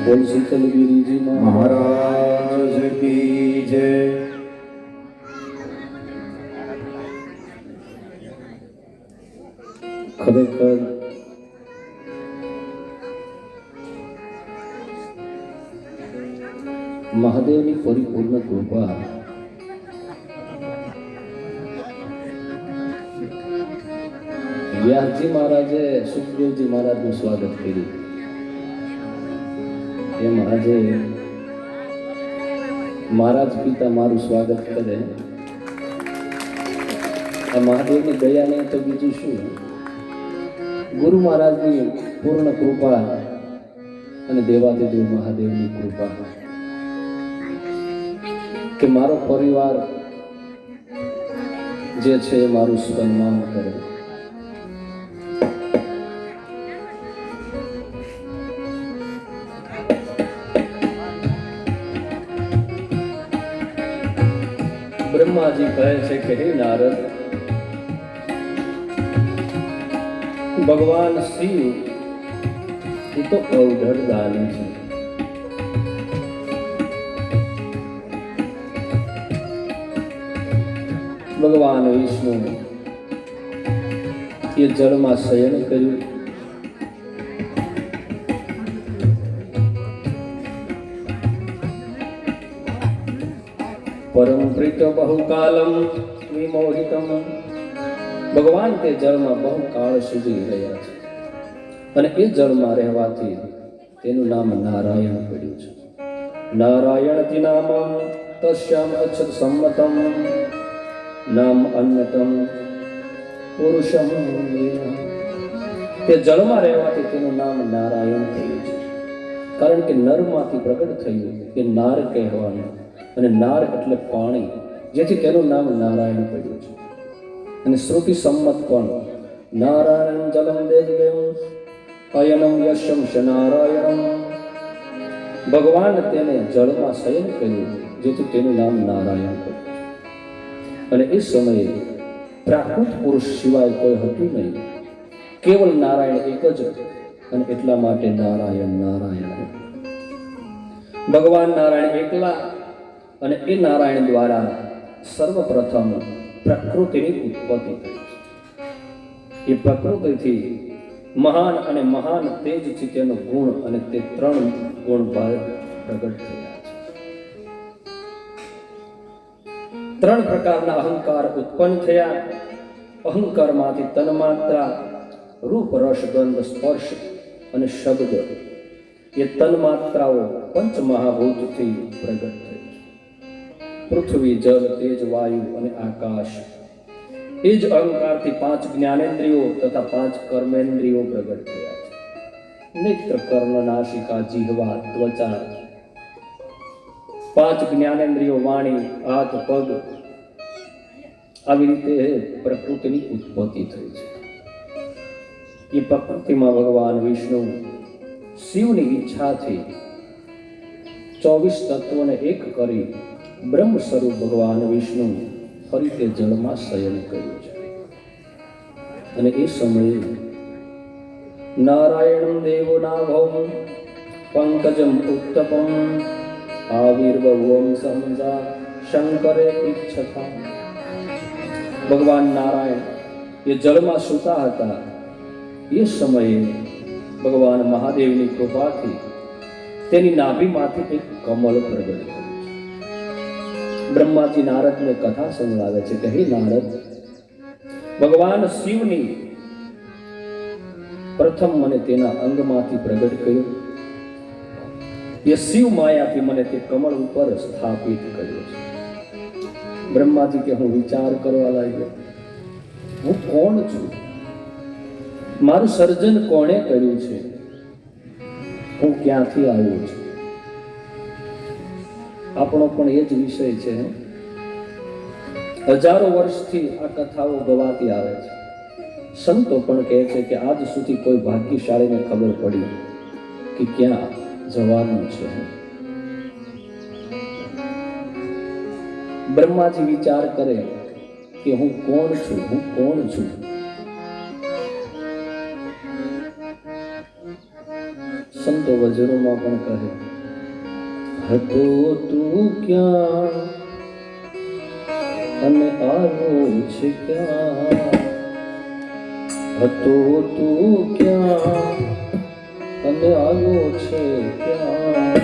બોલ શીતલગીરીજી મહારાજ કી જય. ખરેખર મહાદેવની પરિપૂર્ણ કૃપા વ્યાસજી મહારાજે સુખદેવજી મહારાજનું સ્વાગત કર્યું. એમ આજે મહારાજ પિતા મારું સ્વાગત કરે. આ મહાદેવની દયા નહીં તો બીજું શું? ગુરુ મહારાજની પૂર્ણ કૃપા અને દેવાદેવ મહાદેવની કૃપા કે મારો પરિવાર જે છે એ મારું સન્માન કરે. બ્રહ્માજી કહે છે કે હે નારદ, ભગવાન શિવ એ તો અવધરદાની છે. ભગવાન વિષ્ણુ એ જળમાં શયન કર્યું. પરમ પ્રીત બહુકાલમ વિમોહિતમ. ભગવાન તે જળમાં બહુ કાળ સુધી રહ્યા છે અને એ જળમાં રહેવાથી તેનું નામ નારાયણ પડ્યું છે. નારાયણથી નામ તસ્યામ અક્ષર સંમતમ નામ અન્નતમ પુરુષમ. તે જળમાં રહેવાથી તેનું નામ નારાયણ થયું છે. કારણ કે નરમાંથી પ્રગટ થયું કે નાર કહેવાનું, અને નાર એટલે પાણી, જેથી તેનું નામ નારાયણ પડ્યું છે. અને શ્રુતિ સંમત પણ નારાયણ જલમ દેવ અયનમ યશમ નારાયણમ. ભગવાન તેને જળમાં શયન કર્યું જેથી તેનું નામ નારાયણ પડ્યું. અને એ સમયે પ્રાકૃત પુરુષ સિવાય કોઈ હતું નહીં, કેવલ નારાયણ એક જ. અને એટલા માટે નારાયણ નારાયણ. ભગવાન નારાયણ એકલા, અને એ નારાયણ દ્વારા સર્વપ્રથમ પ્રકૃતિની ઉત્પત્તિ થઈ. એ પ્રકૃતિથી મહાન અને મહાન તેજથી તેનો ગુણ અને તે 3 ગુણ પ્રગટ થયા છે. 3 પ્રકારના અહંકાર ઉત્પન્ન થયા. અહંકારમાંથી તન્માત્રા, રૂપ, રસ, ગંધ, સ્પર્શ અને શબ્દ એ તન્માત્રાઓ પંચ મહાભૂતથી પ્રગટ થઈ. પૃથ્વી, જલ, તેજ, વાયુ અને આકાશ એ જ અહંકારથી 5 જ્ઞાનેન્દ્રિયો તથા 5 કર્મેન્દ્રિયો પ્રગટ થયા છે. નેત્ર, કર્ણ, નાસિકા, જીહવા, ત્વચા, 5 જ્ઞાનેન્દ્રિયો, વાણી, હાથ, પગ, આવી રીતે પ્રકૃતિની ઉત્પત્તિ થઈ છે. એ પ્રકૃતિમાં ભગવાન વિષ્ણુ શિવની ઈચ્છાથી 24 તત્વોને એક કરી બ્રહ્મ સ્વરૂપ ભગવાન વિષ્ણુ ફરી તે જળમાં શયન કર્યું છે. અને એ સમયે નારાયણમ દેવો નાભમ પંકજમ ઉત્તપમ આવિર્ભવમ સમજા શંકરે ઈચ્છતા. ભગવાન નારાયણ એ જળમાં સૂતા હતા. એ સમયે ભગવાન મહાદેવની કૃપાથી તેની નાભીમાંથી એક કમળ પ્રગટ થયું. બ્રહ્માજી નારદને કથા સંભળાવે છે કે હે નારદ, ભગવાન શિવની પ્રથમ મને તેના અંગમાંથી પ્રગટ કર્યું. એ શિવ માયાથી મને તે કમળ ઉપર સ્થાપિત કર્યો છે. બ્રહ્માજી કે હું વિચાર કરવા લાગ્યો, હું કોણ છું? મારું સર્જન કોણે કર્યું છે? હું ક્યાંથી આવ્યો છું? આપણો પણ એ જ વિષય છે. હજારો વર્ષથી આ કથાઓ ગવાતી આવે છે. સંતો પણ કહે છે કે આજ સુધી કોઈ ભાગ્યશાળીને ખબર પડી કે ક્યાં જવાનું છે. બ્રહ્માજી વિચાર કરે કે હું કોણ છું, હું કોણ છું. સંતો વજરોમાં પણ કહે, હતો તું ક્યાં અને આવ્યો છે ક્યાં, હતો તું ક્યાં અને આવ્યો છે ક્યાં,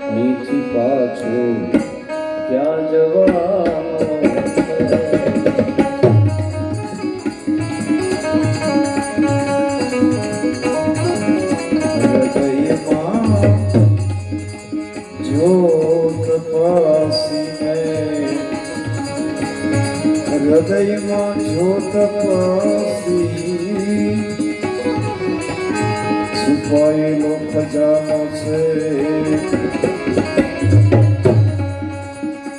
અહીંથી પાછો ક્યાં જવાનો છે. હૃદયમાં જ્યોત પાસી છુપાયેલો ખજાનો છે.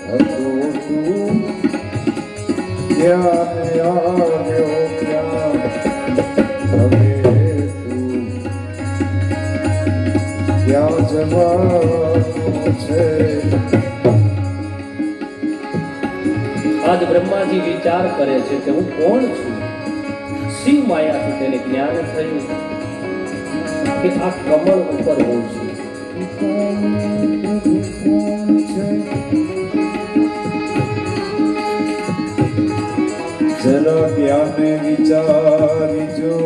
હતો તું ક્યાં આવ્યો ક્યાં, હવે તું ક્યાં જવાનો છે. આજ બ્રહ્માજી વિચાર કરે છે કે હું કોણ છું. શિવ માયાથી તેને જ્ઞાન થયું કે આ કમળ ઉપર હું છું. જરા જ્ઞાને વિચારીજો,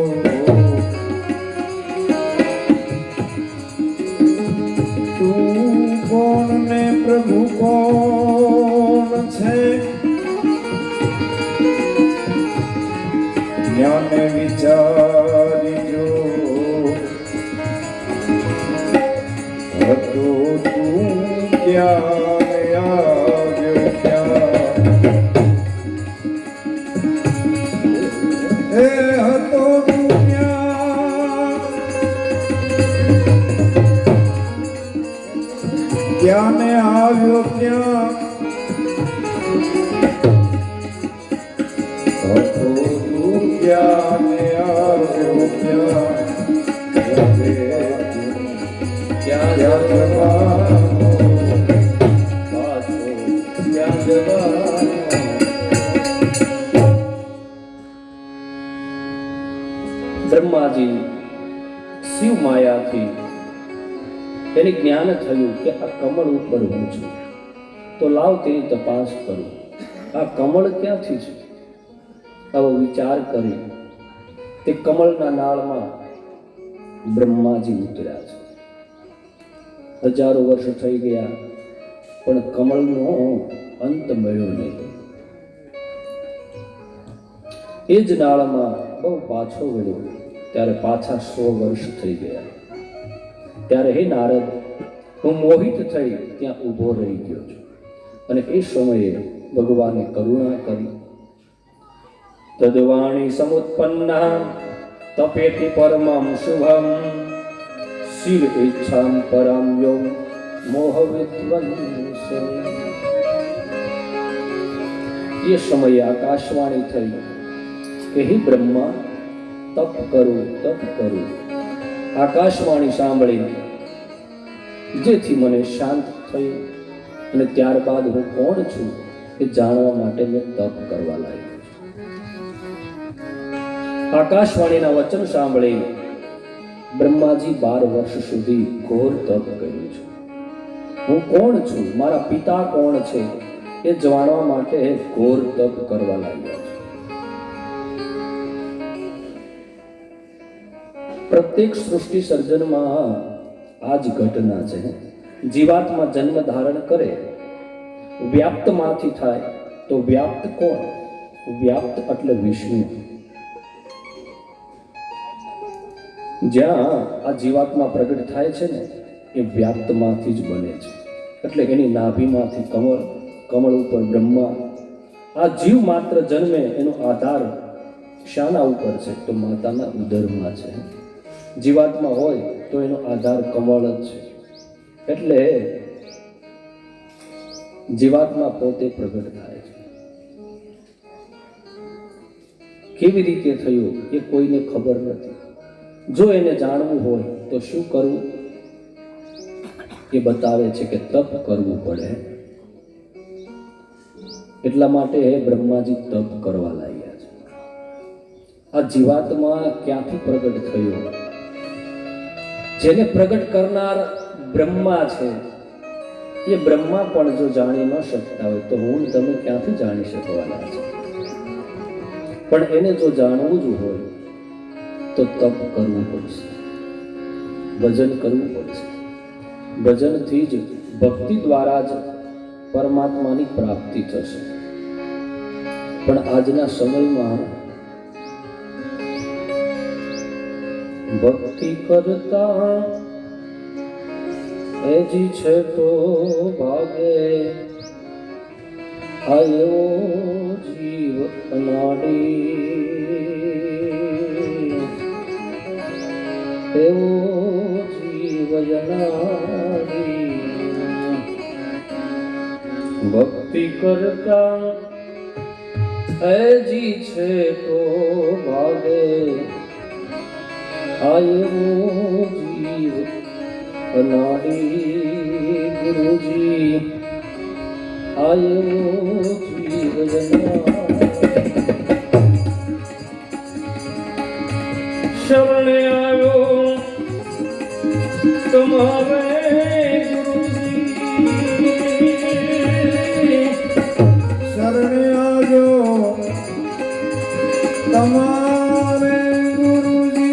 તું કોણ ને પ્રભુ કોણ છે. જ્ઞાને વિચારીજો, હતો તું ક્યાં આવ્યો ક્યાં, હે હતો તું ક્યાં ને આવ્યો ક્યાં, હતો તું ક્યાં ને આવ્યો ક્યાં, ક્યાં જવાનો પાછો ક્યાં જવાનો. બ્રહ્માજી શિવ માયાથી તેને જ્ઞાન થયું કે આ કમળ ઉપર હું છું, તો લાવ તેની તપાસ કરું. આ કમળ ક્યાંથી છે? આવો વિચાર કરી તે કમળના નાળમાં બ્રહ્માજી ઉતર્યા છે. હજારો વર્ષ થઈ ગયા પણ કમળનો અંત મળ્યો નહીં. એ જ નાળમાં બહુ પાછો વળ્યો ત્યારે પાછા 100 વર્ષ થઈ ગયા. ત્યારે હે નારદ, હું મોહિત થઈ ત્યાં ઊભો રહી ગયો છું અને એ સમયે ભગવાને કરુણા કરી. તદ્વાણી સમુત્પન્ના તપેતિ પરમં શુભમ, શિવ ઈચ્છામ પરમ યો મોહ વિધ્વંસે. એ સમયે આકાશવાણી થઈ કે હે બ્રહ્મા, તપ કરું તપ કરું. આકાશવાણી સાંભળી જેથી મને શાંત થયું અને ત્યારબાદ હું કોણ છું એ જાણવા માટે મેં તપ કરવા લાગ્યો. આકાશવાણીના વચન સાંભળી બ્રહ્માજી 12 વર્ષ સુધી ઘોર તપ કર્યું છે. હું કોણ છું, મારા પિતા કોણ છે એ જાણવા માટે ઘોર તપ કરવા લાગ્યા છે. પ્રત્યેક સૃષ્ટિ સર્જનમાં આ જ ઘટના છે. જીવાત્મા જન્મ ધારણ કરે, વ્યાપ્તમાંથી થાય તો વ્યાપ્ત કોણ? વ્યાપ્ત એટલે વિષ્ણુ. જ્યાં આ જીવાત્મા પ્રગટ થાય છે ને એ વ્યાપ્તમાંથી જ બને છે. એટલે એની નાભીમાંથી કમળ, કમળ ઉપર બ્રહ્મા. આ જીવ માત્ર જન્મે એનો આધાર શાના ઉપર છે? તો માતાના ઉદરમાં છે. જીવાત્મા હોય તો એનો આધાર કમળ જ છે. એટલે જીવાત્મા પોતે પ્રગટ થાય છે. કેવી રીતે થયું એ કોઈને ખબર નથી. જો એને જાણવું હોય તો શું કરવું? એ બતાવે છે કે તપ કરવું પડે. એટલા માટે બ્રહ્માજી તપ કરવા લાગ્યા છે. આ જીવાત્મા ક્યાંથી પ્રગટ થયો? જેને પ્રગટ કરનાર બ્રહ્મા છે, એ બ્રહ્મા પણ જો જાણી ન શકતા હોય તો હું તમે ક્યાંથી જાણી શકવાના છે? પણ એને જો જાણવું જ હોય તો તપ કરવું પડશે, ભજન કરવું પડશે. ભજનથી જ, ભક્તિ દ્વારા જ પરમાત્માની પ્રાપ્તિ થશે. પણ આજના સમયમાં ભક્તિ કરતા એજી છે તો ભાગે, આયો જીવ અનાડી, એવો જીવ અનાડી. ભક્તિ કરતા એજી છે તો ભાગે, આયો જીવ અનાડી. ગુરુજી આયો જીવ શરણે આવ્યો તમારે શરણે આવ્યો તમારે ગુરુજી.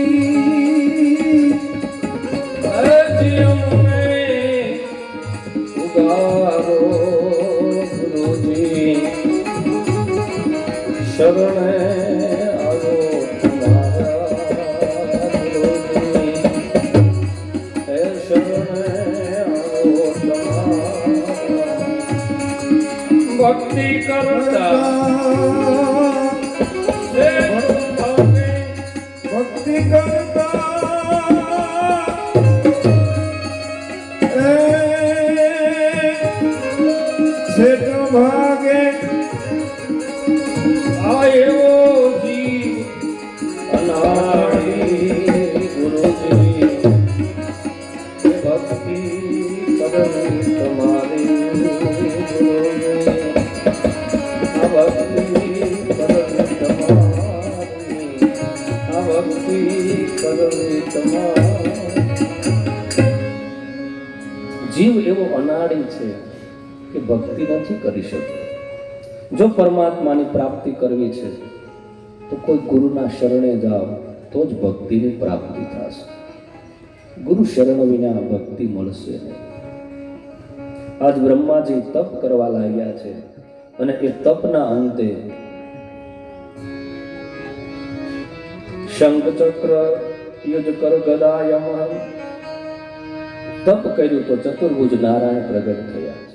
ઉગારો ગુરુજી, શરણે આવ્યો તમારા ગુરુજી. હે શરણે આવ્યો તમારા. ભક્તિ કરતા ભક્તિ કરતા છેટ ભાગે, આયો જીવ અનાડી. ગુરુજી ભક્તિ કરવી તમારી ગુરુજી, આ ભક્તિ કરવી તમારી, આ ભક્તિ કરવી તમારી. જીવ એવો અનાડી છે કે ભક્તિ નથી કરી શકતો. જો પરમાત્માની પ્રાપ્તિ કરવી છે તો કોઈ ગુરુના શરણે જાઓ તો જ ભક્તિની પ્રાપ્તિ થશે. ગુરુ શરણ વિના ભક્તિ મળશે નહીં. આજ બ્રહ્માજી તપ કરવા લાગ્યા છે અને એ તપના અંતે શંખ ચક્ર યુજ કર ગદા યમ, તપ કર્યું તો ચતુર્ભુજ નારાયણ પ્રગટ થયા છે.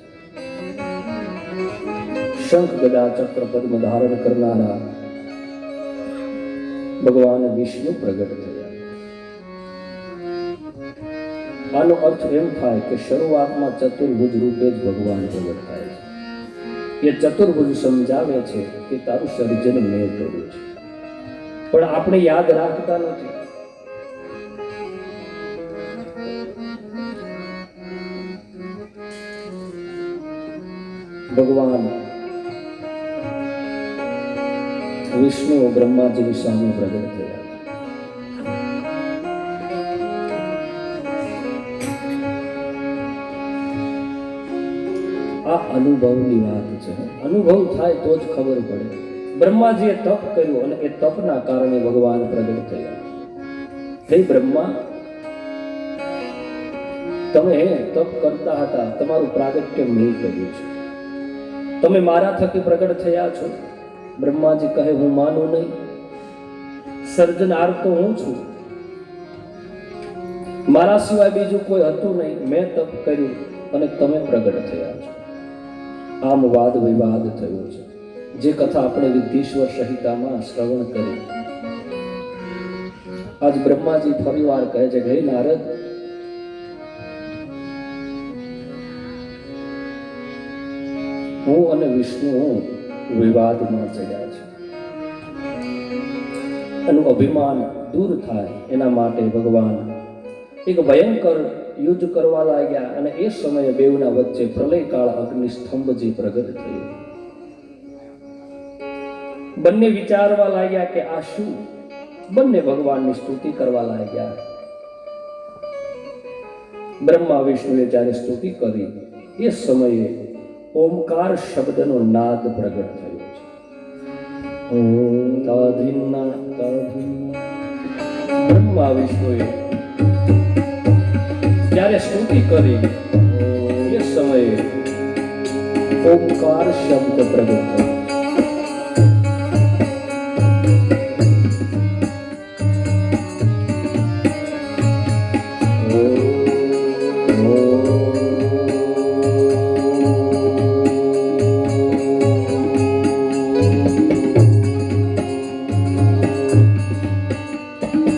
શંખ ગદા ચક્ર પદ્મ ધારણ કરનારા ભગવાન વિષ્ણુ પ્રગટ થયા. આનો અર્થ એમ થાય કે શરૂઆતમાં ચતુર્ભુજ રૂપે જ ભગવાન પ્રગટ થાય છે. એ ચતુર્ભુજ સમજાવે છે કે તારું સર્જન મેં કર્યું છે, પણ આપણે યાદ રાખતા નથી. ભગવાન વિષ્ણુ બ્રહ્માજીની સામે પ્રગટ થયા. આ અનુભવની વાત છે. અનુભવ થાય તો જ ખબર પડે. બ્રહ્માજીએ તપ કર્યું અને એ તપના કારણે ભગવાન પ્રગટ થયા. હે બ્રહ્મા, તમે તપ કરતા હતા, તમારું પ્રાગટ્ય મેં કર્યું છે, તમે મારા થકી પ્રગટ થયા છો. બ્રહ્માજી કહે હું માનું નહીં, સર્જનાર તો હું છું, મારા સિવાય બીજું કોઈ હતું નહીં. મેં તપ કર્યું અને તમે પ્રગટ થયા છો. આમ વાદ વિવાદ થયો છે, જે કથા આપણે વિદ્યેશ્વર સંહિતામાં શ્રવણ કરી. આજ બ્રહ્માજી ફરીવાર કહે છે, હે નારદ, હું અને વિષ્ણુ વિવાદમાં ચડ્યા છે. એનું અભિમાન દૂર થાય એના માટે ભગવાન એક ભયંકર યુદ્ધ કરવા લાગ્યા અને એ સમયે બેવના વચ્ચે પ્રલયકાળ અગ્નિસ્તંભ જે પ્રગટ થયો. બંને વિચારવા લાગ્યા કે આ શું. બંને ભગવાનની સ્તુતિ કરવા લાગ્યા. બ્રહ્મા વિષ્ણુએ જ્યારે સ્તુતિ કરી એ સમયે ઓમકાર શબ્દનો નાદ પ્રગટ થયો છે. ઓમ તાધિન્ના તાધિન્ના. બ્રહ્મા વિષ્ણુએ જ્યારે સ્તુતિ કરી એ સમયે ઓમકાર શબ્દ પ્રગટ થયો.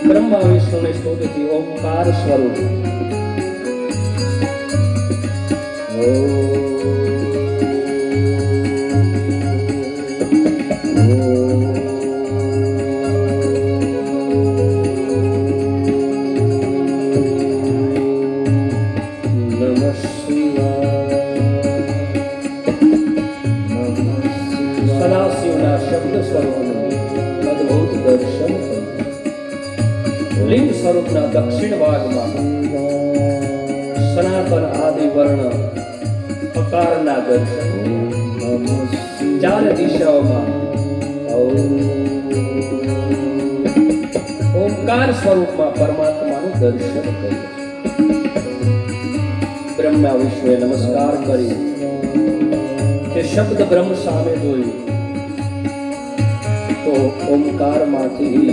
બ્રહ્મા વિષ્ણુની સ્તુતિથી ઓમકાર સ્વરૂપ સદાશિવના શબ્દ સ્વરૂપનું અદ્ભુત દર્શન થયું. લિંગ સ્વરૂપના દક્ષિણ ભાગમાં સનાતન આદિ વર્ણ અકારના દર્શન. ચાર દિશાઓમાં ઓમકાર સ્વરૂપમાં પરમાત્માનું દર્શન કર્યું. બ્રહ્મા વિષ્ણુએ નમસ્કાર કરી તે શબ્દ બ્રહ્મ સામે જોયું તો ઓમકારમાંથી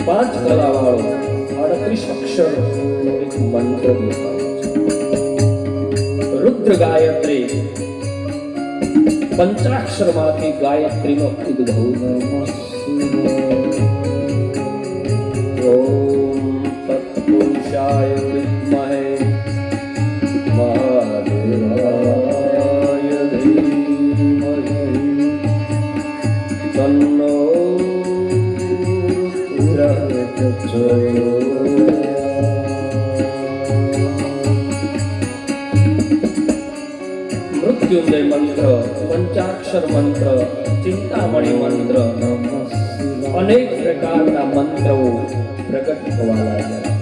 5 કલાવાળો 38 અક્ષરનો એક મંત્ર દેખાયો છે. રુદ્ર ગાયત્રી પંચાક્ષરમાંથી ગાયત્રીનો ઉદ્ભવ. ઓમ તત્પુરુષાય વિદ્મહે મહાદેવાય ધીમહિ તન્નો મૃત્યુંજય મંત્ર, પંચાક્ષર મંત્ર, ચિંતામણી મંત્ર, અનેક પ્રકારના મંત્રો પ્રગટ થવા લાગ્યા.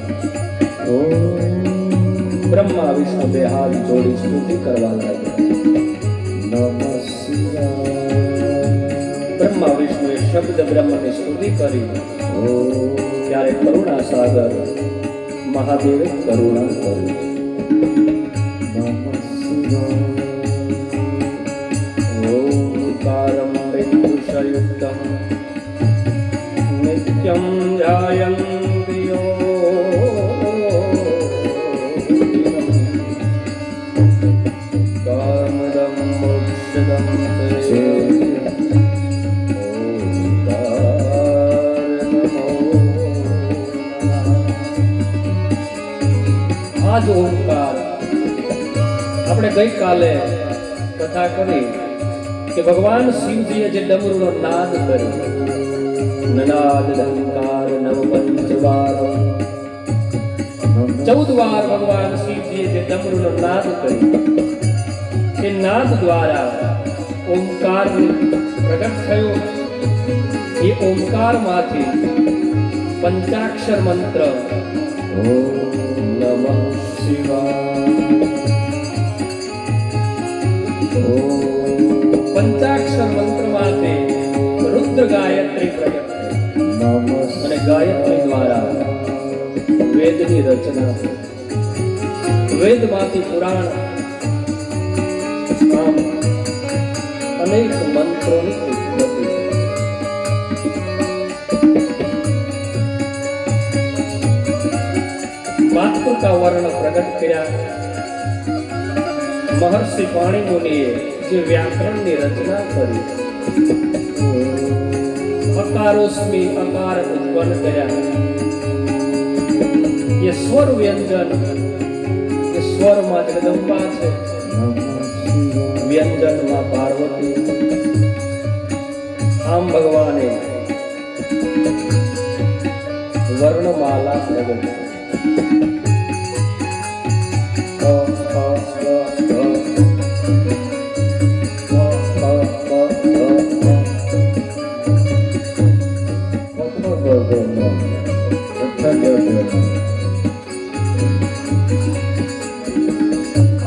બ્રહ્મા વિષ્ણુ બે હાથ જોડી સ્તુતિ કરવા લાગ્યા. બ્રહ્મા વિષ્ણુએ શબ્દ બ્રહ્મની સ્તુતિ કરી ત્યારે કરુણા સાગર મહાદેવે કરુણા કરી. ઓમકારમ પિતૃષયુક્તમ નિત્યમ ધ્યાયન્તિ કામદમ મોક્ષદમ તે. આ જ ઓમકાર આપણે ગઈકાલે કથા કરી કે ભગવાન શિવજીએ જે ડમરૂનો નાદ કર્યો, નનાદ ડંકાર નવ પંચવાર, 14 વાર ભગવાન શિવજીએ જે ડમરૂનો નાદ કર્યો એ નાદ દ્વારા ઓમકાર પ્રગટ થયો. એ ઓમકારમાંથી પંચાક્ષર મંત્ર નમઃ શિવાય, પંચાક્ષર મંત્રમાંથી રુદ્ર ગાયત્રી પ્રગટ થઈ અને ગાયત્રી દ્વારા વેદની રચના થઈ. વેદમાંથી પુરાણ, આમ અનેક મંત્રોની ઉત્પત્તિ થઈ. માતૃકા વર્ણ પ્રગટ કર્યા. મહર્ષિ પાણી મુનિએ જે વ્યાકરણની રચના કરી, અકારોસ્મી અકાર ઉત્પન્ન કર્યા. એ સ્વર વ્યંજન, એ સ્વરમાં જગદંબા છે, વ્યંજનમાં પાર્વતી. આમ ભગવાને વર્ણમાલા પ્રગટ.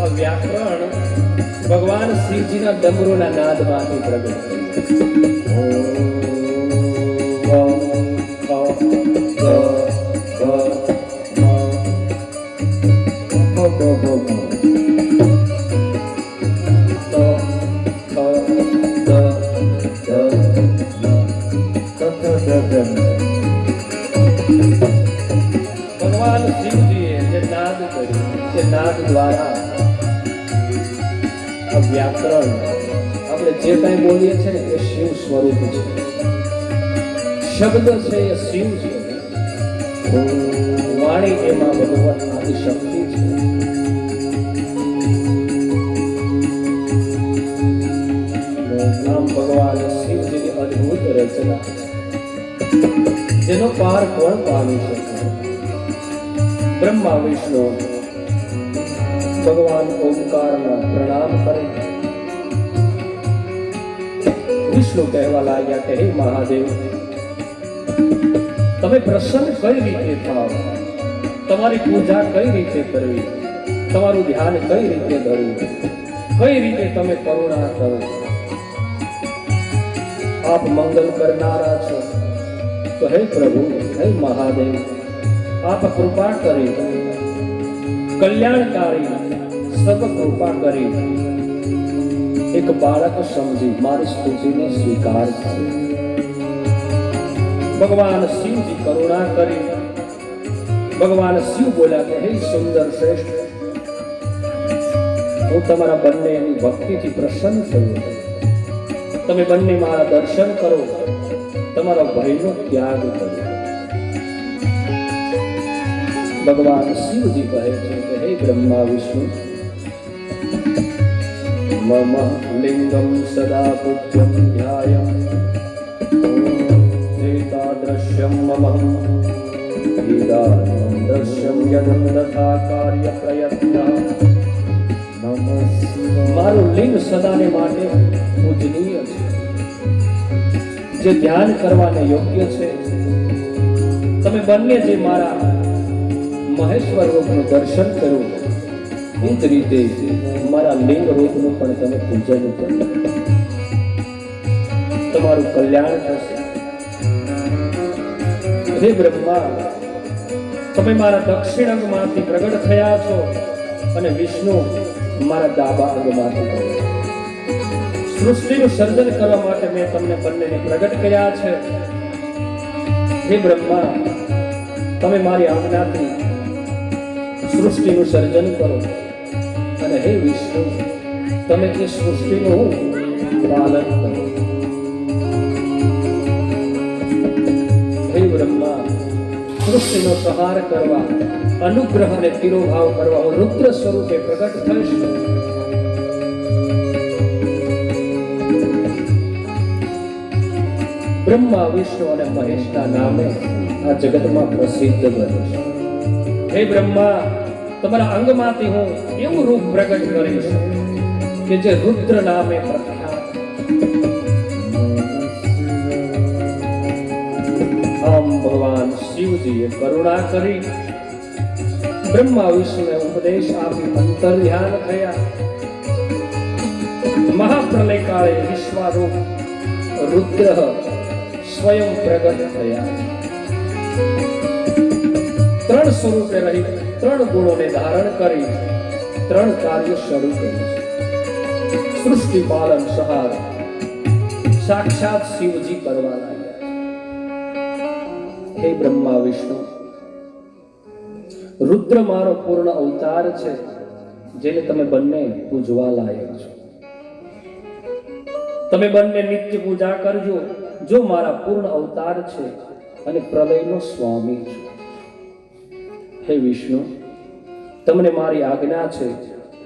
આ વ્યાકરણ ભગવાન શિવજીના ડમરૂના નાદમાંથી પ્રગટ ભગવાન શિવજીએ જે નાદ કર્યું તે નાદ દ્વારા આ વ્યાકરણ આપણે જે કાંઈ બોલીએ છીએ ને એ શિવ સ્વરૂપ છે. શબ્દ છે એ શિવ છે. વાણી એમાં ભગવાન આદિશક્તિ છે. આમ ભગવાન શિવજીની અદ્ભુત રચના જેનો પાર કોણ પામી શકે? બ્રહ્મા વિષ્ણુ ભગવાન ઓમકારના પ્રણામ કરે. વિષ્ણુ કહેવા લાગ્યા કે હે મહાદેવ, તમે પ્રસન્ન કઈ રીતે થાવ, તમારી પૂજા કઈ રીતે કરવી, તમારું ધ્યાન કઈ રીતે ધરવું, કઈ રીતે તમે કરુણા કરો. આપ મંગલ કરનારા છો, તો હે પ્રભુ, હે મહાદેવ, આપ કૃપા કરી, કલ્યાણકારી સબ કૃપા કરી એક બાળક સમજી મારી સ્તુતિને સ્વીકાર કરો. ભગવાન શિવજી કરુણા કરી. ભગવાન શિવ બોલ્યા કે હે સુંદર શ્રેષ્ઠ, હું તમારા બંનેની ભક્તિથી પ્રસન્ન થયો. તમે બંને મારા દર્શન કરો, તમારા ભયનો ત્યાગ કરો. ભગવાન શિવજી કહે છે કે હે બ્રહ્મા વિષ્ણુ, મમ લિંગમ સદા પૂજ્યમ ધ્યાયમ એતાદૃશ્યમ મમ ઈદાનમ દૃશ્યમ યદંતથા કાર્ય પ્રયત્ન. મારું લિંગ સદાને માટે પૂજનીય છે, જે ધ્યાન કરવાને યોગ્ય છે. તમે બંને જે મારા મહેશ્વર રૂપનું દર્શન કર્યું, એ જ રીતે મારા લિંગ રૂપનું પણ તમે પૂજન કરો. તમારું કલ્યાણ થશે. હે બ્રહ્મા, તમે મારા દક્ષિણ અંગમાંથી પ્રગટ થયા છો અને વિષ્ણુ મારા ડાબા અંગમાંથી પ્રગટ. સૃષ્ટિનું સર્જન કરવા માટે મેં તમને બંનેને પ્રગટ કર્યા છે. હે બ્રહ્મા, તમે મારી આજ્ઞાથી સૃષ્ટિનું સર્જન કરો અને હે વિષ્ણુ, તમે એ સૃષ્ટિનું પાલન કરો. હે બ્રહ્મા, સૃષ્ટિનો સંહાર કરવા, અનુગ્રહ અને તિરોભાવ કરવા હું રુદ્ર સ્વરૂપે પ્રગટ થઈશ. બ્રહ્મા વિષ્ણુ અને મહેશના નામે આ જગતમાં પ્રસિદ્ધ બનીશ. હે બ્રહ્મા, તમારા અંગમાંથી હું એવું રૂપ પ્રગટ કરીશ કે જે રુદ્ર નામે પ્રખ્યાત. આમ ભગવાન શિવજીએ કરુણા કરી બ્રહ્મા વિષ્ણુને ઉપદેશ આપી અંતર્ધ્યાન થયા. મહાપ્રલય કાળે વિશ્વારૂપ રુદ્ર સ્વયં પ્રગટ થયા. ત્રણ સ્વરૂપે રહી, ત્રણ ગુણોને ધારણ કરી ત્રણ કાર્ય શરૂ કર્યું. સૃષ્ટિ પાલન સહાર સાક્ષાત શિવજી કરવા લાગ્યા. હે બ્રહ્મા વિષ્ણુ, રુદ્ર મારો પૂર્ણ અવતાર છે, જેને તમે બંને પૂજવા લાયક છો. તમે બંને નિત્ય પૂજા કરજો. જો મારા પૂર્ણ અવતાર છે અને પ્રલયનો સ્વામી છે. હે વિષ્ણુ, તમને મારી આજ્ઞા છે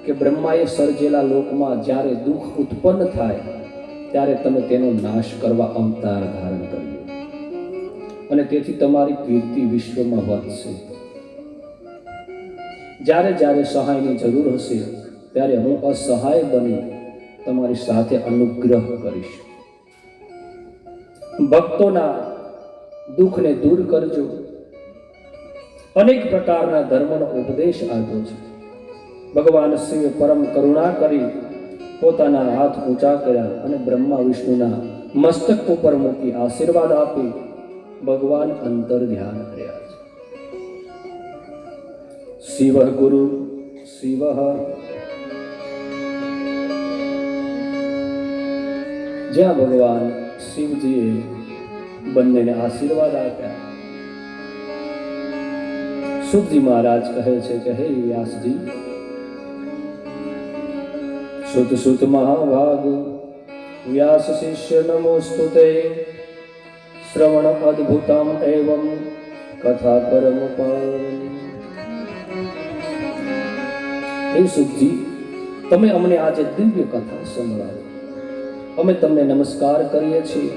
કે બ્રહ્માએ સર્જેલા લોકમાં જ્યારે દુઃખ ઉત્પન્ન થાય ત્યારે તમે તેનો નાશ કરવા અવતાર ધારણ કર્યો અને તેથી તમારી કીર્તિ વિશ્વમાં વધશે. જ્યારે જ્યારે સહાયની જરૂર હશે ત્યારે હું અસહાય બની તમારી સાથે અનુગ્રહ કરીશ. ભક્તોના દુઃખને દૂર કરજો. અનેક પ્રકારના ધર્મનો ઉપદેશ આપ્યો છે. ભગવાન શિવે પરમ કરુણા કરી પોતાના હાથ ઊંચા કર્યા અને બ્રહ્મા વિષ્ણુના મસ્તક ઉપર મૂકી આશીર્વાદ આપી ભગવાન અંતર ધ્યાન કર્યા છે. શિવ ગુરુ શિવ, જ્યાં ભગવાન શિવજીએ બંનેને આશીર્વાદ આપ્યા. સુખજી મહારાજ કહે છે કે હે વ્યાસજી, સુત સુત મહાભાગ વ્યાસ શિષ્ય નમોસ્તુતે, શ્રવણ અદ્ભુતમ એવં કથા પરમ પાવની. હે સુખજી, તમે અમને આજે દિવ્ય કથા સંભળાવી. અમે તમને નમસ્કાર કરીએ છીએ.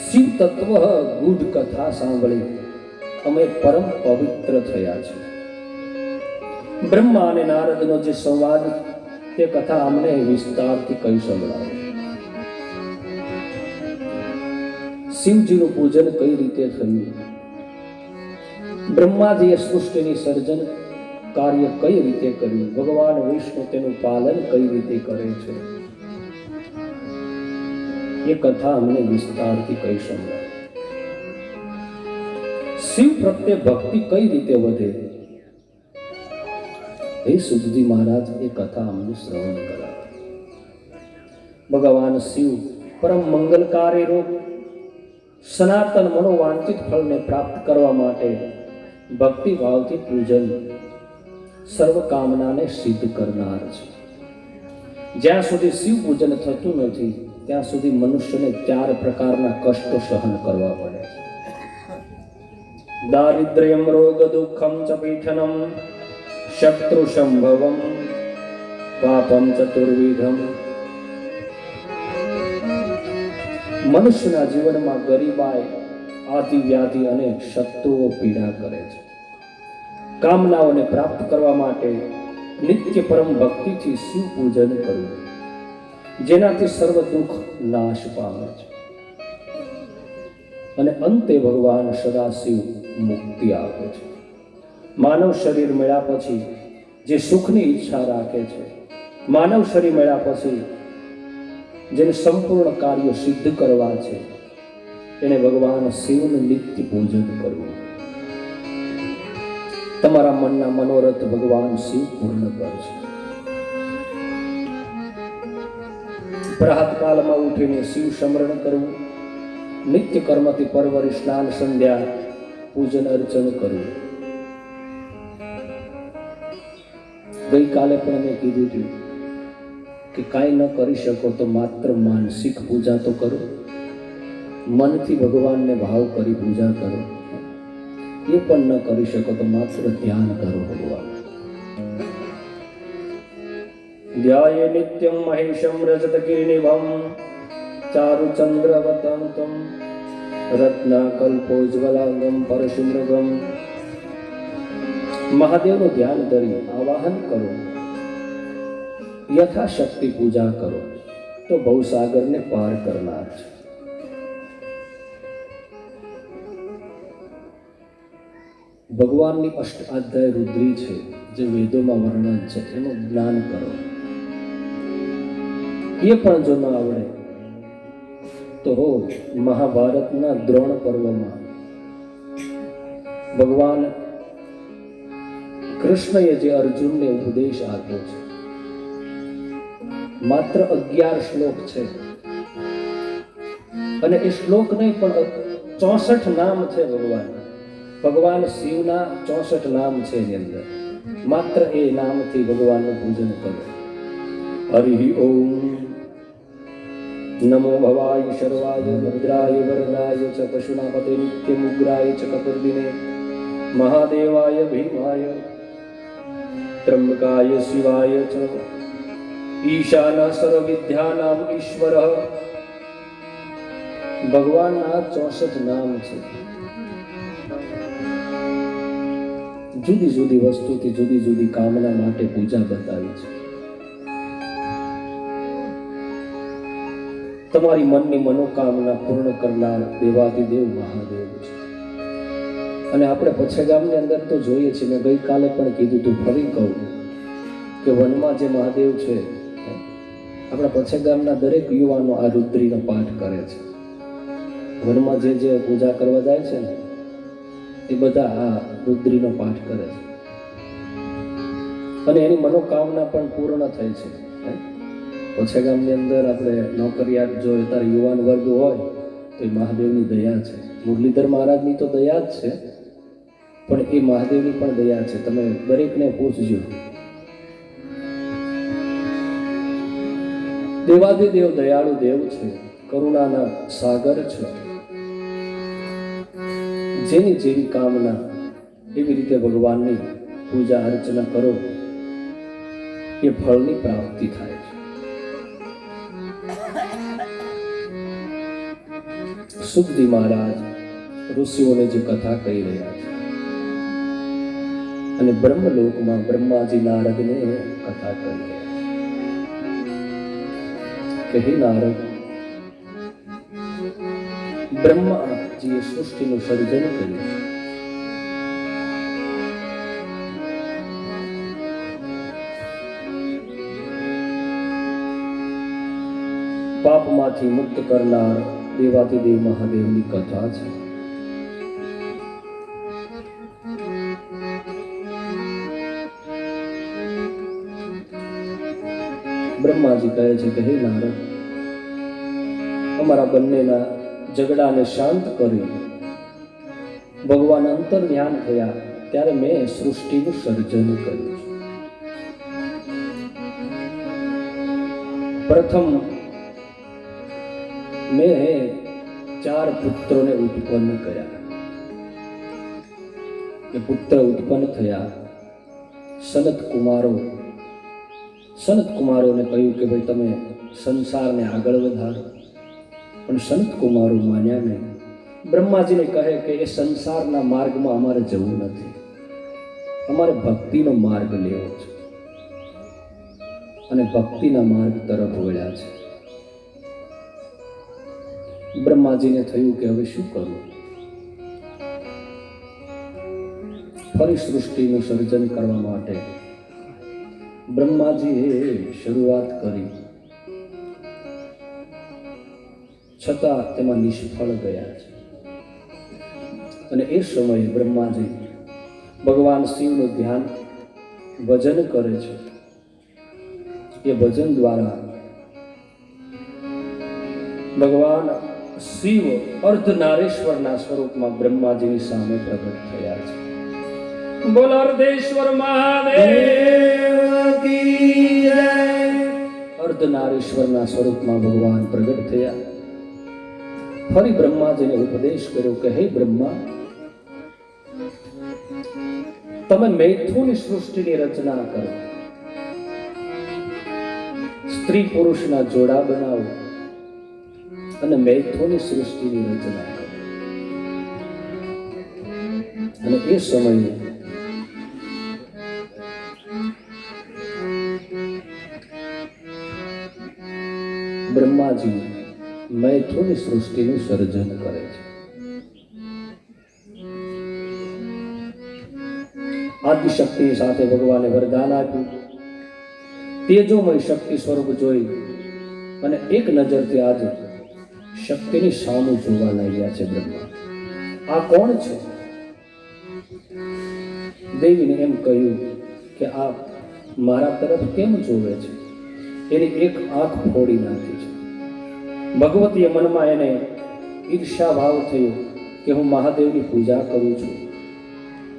શિવ તત્વ ગૂઢ કથા સાંભળી અમે પરમ પવિત્ર થયા છીએ. બ્રહ્મા અને નારદનો જે સંવાદ, તે કથા અમને વિસ્તારથી કહી સંભળાવો. શિવજીનું પૂજન કઈ રીતે થયું, બ્રહ્માજીએ સૃષ્ટિની સર્જન કાર્ય કઈ રીતે કર્યું, ભગવાન વિષ્ણુ તેનું પાલન કઈ રીતે કરે છે, એ કથા અમને વિસ્તારથી કહી સંભળાવો. શિવ પ્રત્યે ભક્તિ કઈ રીતે વધે, હે સુખજી મહારાજ એ કથા અમને શ્રવણ કરાવો. ભગવાન શિવ પરમ મંગલકારી રૂપ સનાતન મનોવાંછિત ફળને પ્રાપ્ત કરવા માટે ભક્તિ ભાવથી પૂજન સર્વ કામનાને સિદ્ધ કરનાર છે. જ્યાં સુધી શિવ પૂજન થતું નથી ત્યાં સુધી મનુષ્યને 4 પ્રકારના કષ્ટો સહન કરવા પડે છે. દારિદ્ર્યમ રોગ દુઃખમ ચ પીઠનમ શત્રુ સંભવમ પાપમ ચતુર્વિધમ. મનુષ્યના જીવનમાં ગરીબાઈ, આદિ વ્યાધિ અને શત્રુઓ પીડા કરે છે. કામનાઓને પ્રાપ્ત કરવા માટે નિત્ય પરમ ભક્તિથી શિવ પૂજન કરવું, જેનાથી સર્વ દુઃખ નાશ પામે છે. અને અંતે ભગવાન સદાશિવ મુક્તિ આપે છે. માનવ શરીર મળ્યા પછી જે સુખની ઈચ્છા રાખે છે, માનવ શરીર મળ્યા પછી જેને સંપૂર્ણ કાર્યો સિદ્ધ કરવા છે, એને ભગવાન શિવનું નિત્ય પૂજન કરવું. તમારા મનના મનોરથ ભગવાન શિવ પૂર્ણ કરશે. પ્રાતકાલમાં ઉઠીને શિવ સ્મરણ કરવું, નિત્ય કર્મથી પરવરી સ્નાન સંધ્યા પૂજન અર્ચન કરવું. ગઈકાલે પણ મેં કીધું હતું કે કાંઈ ન કરી શકો તો માત્ર માનસિક પૂજા તો કરો, મનથી ભગવાનને ભાવ કરી પૂજા કરો. એ પણ ન કરી શકો તો માત્ર ધ્યાન કરો ભગવાન. ધ્યાયે નિત્યમ મહેશમ રજત કિરીનિભમ ચારુચંદ્રવતંતમ રત્નાકલ્પોજ્વલાંગમ પરશુમૃગમ. મહાદેવનું ધ્યાન ધરી આવાહન કરો, યથાશક્તિ પૂજા કરો તો ભવસાગરને પાર કરનાર છે. ભગવાનની અષ્ટાધ્યાય રુદ્રી છે જે વેદોમાં વર્ણન છે, એનું જ્ઞાન કરો. એ પણ જો ન આવડે તો મહાભારતના દ્રોણ પર્વમાં ભગવાન કૃષ્ણએ જે અર્જુનને ઉપદેશ આપ્યો છે, માત્ર 11 શ્લોક છે અને એ શ્લોક નહીં પણ 64 નામ છે. ભગવાન શિવના 64 નામ છે એની અંદર. માત્ર એ નામથી ભગવાનનું પૂજન કરો. હરિ ઓમ નમો ભવાય શર્વાય ભદ્રાય વરદાય ચ પશુનાપતે નિત્યમુગ્રાય ચ કતુર્દિને મહાદેવાય ભીમાય ત્રંબકાય શિવાય ચ ઈશાના સર્વવિદ્યાનામ ઈશ્વર. ભગવાનના 64 નામ છે. જુદી જુદી વસ્તુથી જુદી જુદી કામના માટે પૂજા બતાવી છે. તમારી મનની મનોકામના પૂર્ણ કરનાર દેવાધિદેવ મહાદેવ છે. અને આપણે પછેગામની અંદર તો જોઈએ છીએ, મેં ગઈકાલે પણ કીધું તું, ફરી કહું, કે વનમાં જે મહાદેવ છે, આપણા પછે ગામના દરેક યુવાનો આ રુદ્રીનો પાઠ કરે છે. વનમાં જે પૂજા કરવા જાય છે ને, એ બધા આ રુદ્રીનો પાઠ કરે છે અને એની મનોકામના પણ પૂર્ણ થાય છે. પછે ગામની અંદર આપણે નોકરિયાત જો અત્યારે યુવાન વર્ગ હોય તો એ મહાદેવની દયા છે. મુરલીધર મહારાજની તો દયા જ છે, પણ એ મહાદેવની પણ દયા છે. તમે દરેકને પૂછજો. દેવાદિદેવ દયાળુ દેવ છે, કરુણાના સાગર છે. જેની જેવી કામના એવી રીતે ભગવાનની પૂજા અર્ચના કરો, એ ફળની પ્રાપ્તિ થાય છે. સુખજી મહારાજ ઋષિઓને જે કથા કહી રહ્યા છે અને બ્રહ્મલોકમાં બ્રહ્માજી નારદને કથા કરી રહ્યા છે કે હે નારદ, બ્રહ્માજીએ સૃષ્ટિનું સર્જન કર્યું. પાપમાંથી મુક્ત કરનાર દેવાદિદેવ મહાદેવની કથા છે. બ્રહ્માજી કહે છે કે હે નારદ, અમારા બંનેના ઝઘડાને શાંત કરી ભગવાન અંતર ધ્યાન થયા ત્યારે મેં સૃષ્ટિનું સર્જન કર્યું છે. પ્રથમ મેં 4 પુત્રોને ઉત્પન્ન કર્યા. એ પુત્ર ઉત્પન્ન થયા. સનત કુમારોને કહ્યું કે ભાઈ તમે સંસારને આગળ વધારો, પણ સનત કુમારો માન્યા નહીં. બ્રહ્માજીને કહે કે એ સંસારના માર્ગમાં અમારે જવું નથી, અમારે ભક્તિનો માર્ગ લેવો છે, અને ભક્તિના માર્ગ તરફ વળ્યા છે. બ્રહ્માજીને થયું કે હવે શું કરવું? ફરી સૃષ્ટિનું સર્જન કરવા માટે બ્રહ્માજીએ શરૂઆત કરી, છતાં તેમાં નિષ્ફળ ગયા છે. અને એ સમયે બ્રહ્માજી ભગવાન શિવનું ધ્યાન ભજન કરે છે. એ ભજન દ્વારા ભગવાન શિવ અર્ધનારેશ્વરના સ્વરૂપમાં બ્રહ્માજીની સામે પ્રગટ થયા છે. બોલ અર્ધેશ્વર મહાદેવ કી જય. અર્ધનારેશ્વરના સ્વરૂપમાં ભગવાન પ્રગટ થયા. ફરી બ્રહ્માજીને ઉપદેશ કર્યો કે હે બ્રહ્મા, તમે મૈથુની સૃષ્ટિની રચના કરો, સ્ત્રી પુરુષના જોડા બનાવો અને મૈથુની સૃષ્ટિની રચના કરો. અને એ સમયે બ્રહ્માજી મૈથુની સૃષ્ટિનું સર્જન કરે છે. આદિશક્તિ સાથે ભગવાને વરદાન આપ્યું. તેજોમય શક્તિ સ્વરૂપ જોઈ અને એક નજરથી આજે શક્તિની સામું જોવા લાગ્યા છે બ્રહ્મા. આ કોણ છે? દેવીને એમ કહ્યું કે આ મારા તરફ કેમ જોવે છે? એની એક આંખ ફોડી નાખી છે. ભગવતીએ મનમાં એને ઈર્ષા ભાવ થયો કે હું મહાદેવની પૂજા કરું છું,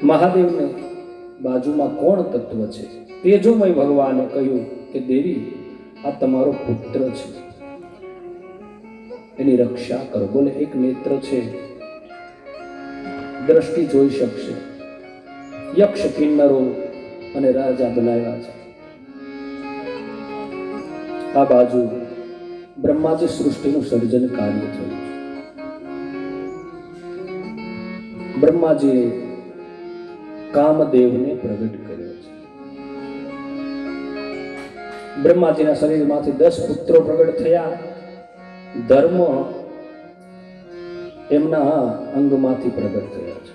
મહાદેવને બાજુમાં કોણ તત્વ છે? તેજોમય ભગવાને કહ્યું કે દેવી, આ તમારો પુત્ર છે, એની રક્ષા કરો. બોલે એક નેત્ર છે, દ્રષ્ટિ જોઈ શકશે. યક્ષ કિન્નરો અને રાજા બનાવ્યા છે. આ બાજુ બ્રહ્માજી સૃષ્ટિનું સર્જન કાર્ય થયું. બ્રહ્માજીએ કામદેવને પ્રગટ કર્યો છે. બ્રહ્માજીના શરીરમાંથી 10 પુત્રો પ્રગટ થયા. ધર્મ એમના અંગમાંથી પ્રગટ થયા છે.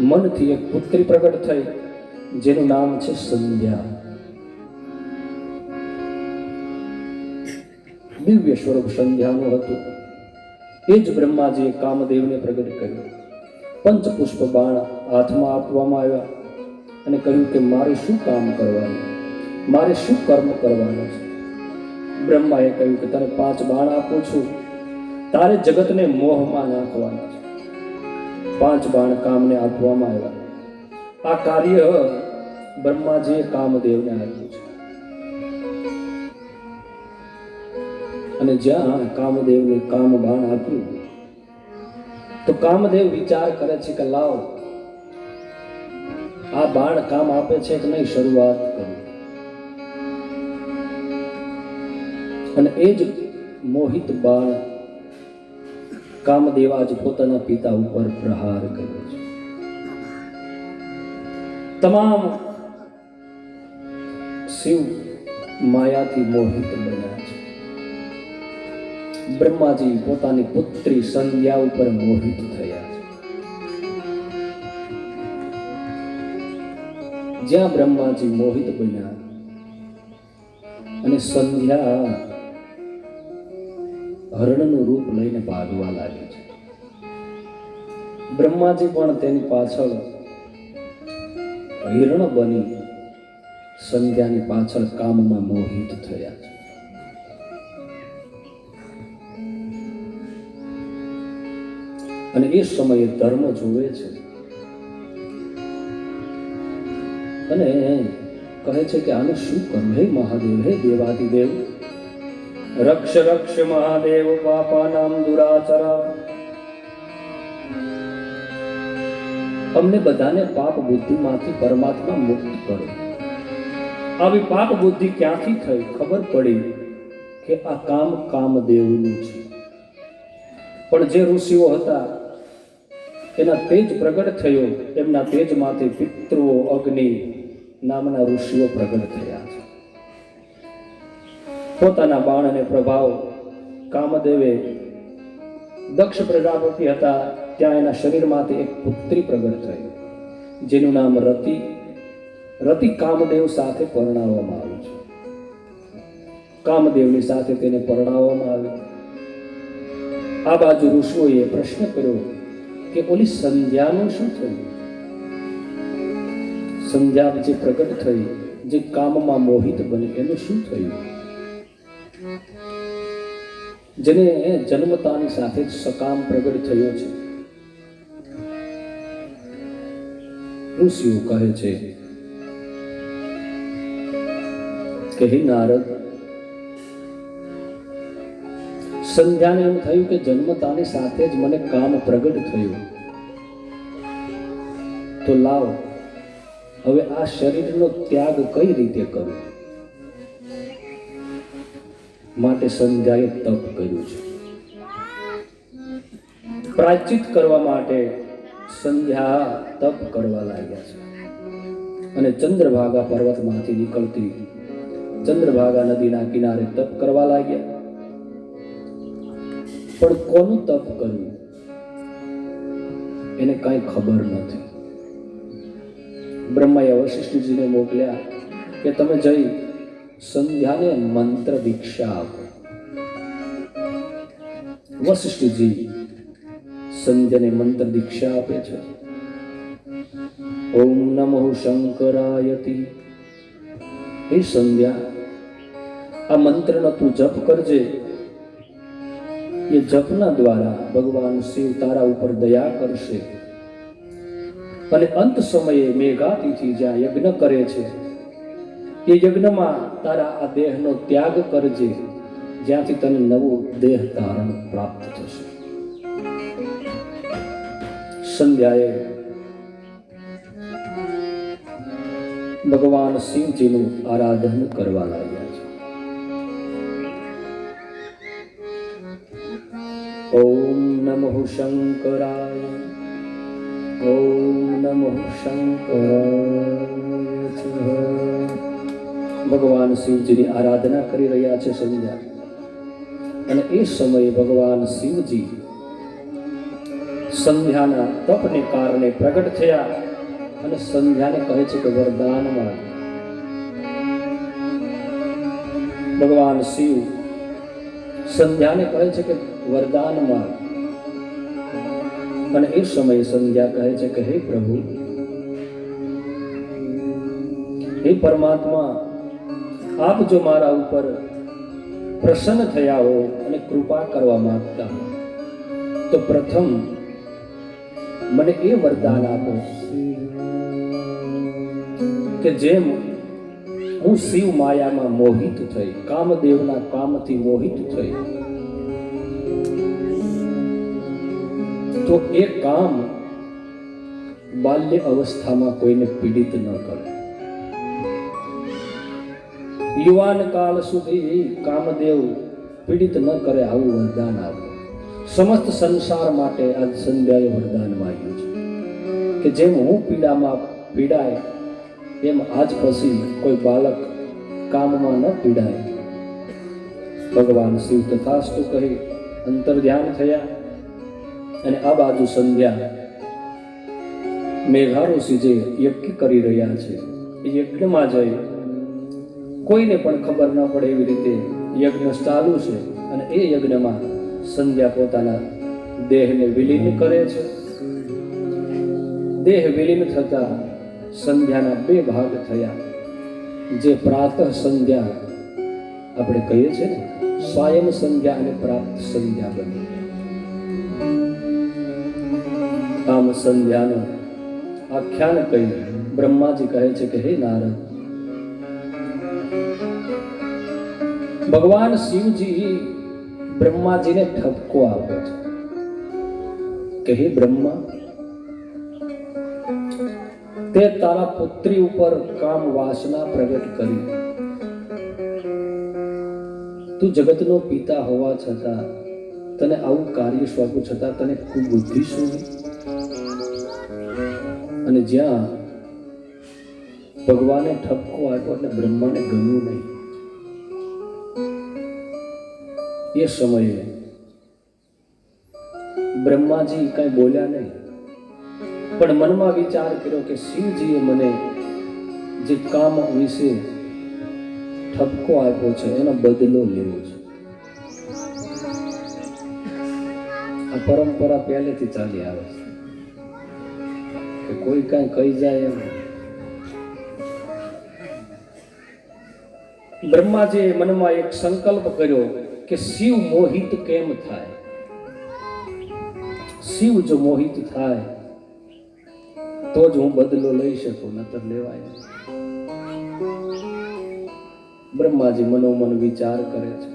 મનથી એક પુત્રી પ્રગટ થઈ જેનું નામ છે સંધ્યા. દિવ્ય સ્વરૂપ સંધ્યાનું હતું. એ જ બ્રહ્માજીએ કામદેવને પ્રગટ કર્યો. પંચપુષ્પ બાણ હાથમાં આપવામાં આવ્યા અને કહ્યું કે મારે શું કામ કરવાનું, મારે શું કર્મ કરવાનું છે. બ્રહ્માએ કહ્યું કે તને 5 બાણ આપું છું, તારે જગતને મોહમાં નાખવાના છે. 5 બાણ કામને આપવામાં આવ્યા. આ કાર્ય બ્રહ્માજીએ કામદેવને આપ્યું છે. અને જ્યાં કામદેવને કામ બાણ આપ્યું તો કામદેવ વિચાર કરે છે કે લાવ આ બાણ કામ આપે છે કે નહીં, શરૂઆત કરું. અને એ જ મોહિત બાણ કામદેવ આજ પોતાના પિતા ઉપર પ્રહાર કર્યો છે. તમામ શિવ માયાથી મોહિત બન્યા છે. બ્રહ્માજી પોતાની પુત્રી સંધ્યા ઉપર મોહિત થયા છે. જ્યાં બ્રહ્માજી મોહિત બન્યા અને સંધ્યા હરણનું રૂપ લઈને ભાગવા લાગી છે. બ્રહ્માજી પણ તેની પાછળ હિરણ બની સંધ્યાની પાછળ કામમાં મોહિત થયા છે. અને એ સમયે ધર્મ જોવે છે અને કહે છે કે આને શું કરવું. હે મહાદેવ, હે દેવાદિદેવ, રક્ષ રક્ષ મહાદેવ પાપાનામ દુરાચરા. અમને બધાને પાપ બુદ્ધિમાંથી પરમાત્મા મુક્ત કરો. આવી પાપ બુદ્ધિ ક્યાંથી થઈ? ખબર પડી કે આ કામ કામદેવનું છે. પણ જે ઋષિઓ હતા એના તેજ પ્રગટ થયો, એમના તેજમાંથી પિતૃઓ અગ્નિ નામના ઋષિઓ પ્રગટ થયા છે. પોતાના બાણને પ્રભાવ કામદેવે દક્ષ પ્રજાપતિ હતા ત્યાં એના શરીરમાંથી એક પુત્રી પ્રગટ થઈ જેનું નામ રતિ. રતિ કામદેવ સાથે પરણાવવામાં આવી છે. કામદેવની સાથે તેને પરણાવવામાં આવી. આ બાજુ ઋષિઓએ પ્રશ્ન કર્યો કે ઓલી સંધ્યાનું શું થયું? સંધ્યા જે પ્રગટ થઈ, જે કામમાં મોહિત બની, એનું શું થયું? જેને જન્મતાની સાથે જ સકામ પ્રગટ થયો છે. ઋષિઓ કહે છે કે હે નારદ, સંધ્યાને એમ થયું કે જન્મતાની સાથે જ મને કામ પ્રગટ થયું, તો લાવ હવે આ શરીરનો ત્યાગ કઈ રીતે કરું? માટે સંધ્યાએ તપ કર્યું છે. પ્રાયશ્ચિત કરવા માટે સંધ્યા તપ કરવા લાગ્યા છે. અને ચંદ્રભાગા પર્વતમાંથી નીકળતી ચંદ્રભાગા નદીના કિનારે તપ કરવા લાગ્યા. પણ કોનું તપ કરવું એને કઈ ખબર નથી. બ્રહ્માએ વશિષ્ઠજીને મોકલ્યા કે તમે જઈ સંધ્યાને મંત્ર દીક્ષા આપો. વશિષ્ઠજી સંધ્યાને મંત્ર દીક્ષા આપે છે. ઓમ નમઃ શંકરાયતિ. હે સંધ્યા, આ મંત્રનો તું જપ કરજે. એ જપના દ્વારા ભગવાન શિવ તારા ઉપર દયા કરશે અને અંત સમયે મેઘાતિથિ જ્યાં યજ્ઞ કરે છે એ યજ્ઞમાં તારા આ દેહનો ત્યાગ કરજે, જ્યાંથી તને નવું દેહ ધારણ પ્રાપ્ત થશે. સંધ્યાએ ભગવાન શિવજીનું આરાધન કરવા લાગ્યા છે. ઓમ નમઃ શંકરાય, ઓમ નમઃ શંકરાય. ભગવાન શિવજીની આરાધના કરી રહ્યા છે સંધ્યા. અને એ સમયે ભગવાન શિવજી સંધ્યાના તપને કારણે પ્રગટ થયા અને સંધ્યાને કહે છે કે વરદાન માંગ. ભગવાન શિવ સંધ્યાને કહે છે કે વરદાન માંગ. અને એ સમયે સંધ્યા કહે છે કે હે પ્રભુ, હે પરમાત્મા, આપ જો મારા ઉપર પ્રસન્ન થયા હો અને કૃપા કરવા માંગતા હો તો પ્રથમ મને એ વરદાન આપો કે જેમ હું શિવ માયામાં મોહિત થઈ, કામદેવના કામથી મોહિત થઈ, તો એ કામ બાલ્ય અવસ્થામાં કોઈને પીડિત ન કરે. યુવાન કાળ સુધી કામદેવ પીડિત ન કરે, આવું વરદાન આપો. સમસ્ત સંસાર માટે આજ સંધ્યાએ વરદાન માંગ્યું છે કે જેમ હું પીડામાં પીડાય એમ આજ પછી કોઈ બાળક કામમાં ન પીડાય. ભગવાન શિવ તથાસ્તુ કહી અંતર ધ્યાન થયા. અને આ બાજુ સંધ્યા મેઘાઋષિ જે યજ્ઞ કરી રહ્યા છે એ યજ્ઞમાં જઈ કોઈને પણ ખબર ન પડે એવી રીતે યજ્ઞ ચાલુ છે. અને એ યજ્ઞમાં સંધ્યા પોતાના દેહને વિલીન કરે છે. દેહ વિલીન થતા સંધ્યાના બે ભાગ થયા. જે પ્રાતઃ સંધ્યા આપણે કહીએ છીએ ને, સ્વયં સંધ્યા અને પ્રાપ્ત સંધ્યા બની. આમ સંધ્યાનું આખ્યાન કહી બ્રહ્માજી કહે છે કે હે નારદ, ભગવાન શિવજી બ્રહ્માજીને ઠપકો આપે છે કે હે બ્રહ્મા, તે તારા પુત્રી ઉપર કામ વાસના પ્રગટ કરી. તું જગતનો પિતા હોવા છતાં તને આવું કાર્ય સોંપ્યું છતાં તને કુબુદ્ધિ શું? અને જ્યાં ભગવાને ઠપકો આપ્યો એટલે બ્રહ્માને ગમ્યું નહીં. એ સમયે બ્રહ્માજી કઈ બોલ્યા નહીં, પણ મનમાં વિચાર કર્યો કે શિવજીએ મને જે કામ વિશે ઠપકો આપ્યો છે એનો બદલો લેવો છે. આ પરંપરા પહેલેથી ચાલી આવે છે કે કોઈ કઈ કહી જાય એમ. બ્રહ્માજીએ મનમાં એક સંકલ્પ કર્યો કે શિવ મોહિત કેમ થાય. શિવ જો મોહિત થાય તો જ હું બદલો લઈ શકું, નતર લેવાય. બ્રહ્માજી મનોમન વિચાર કરે છે.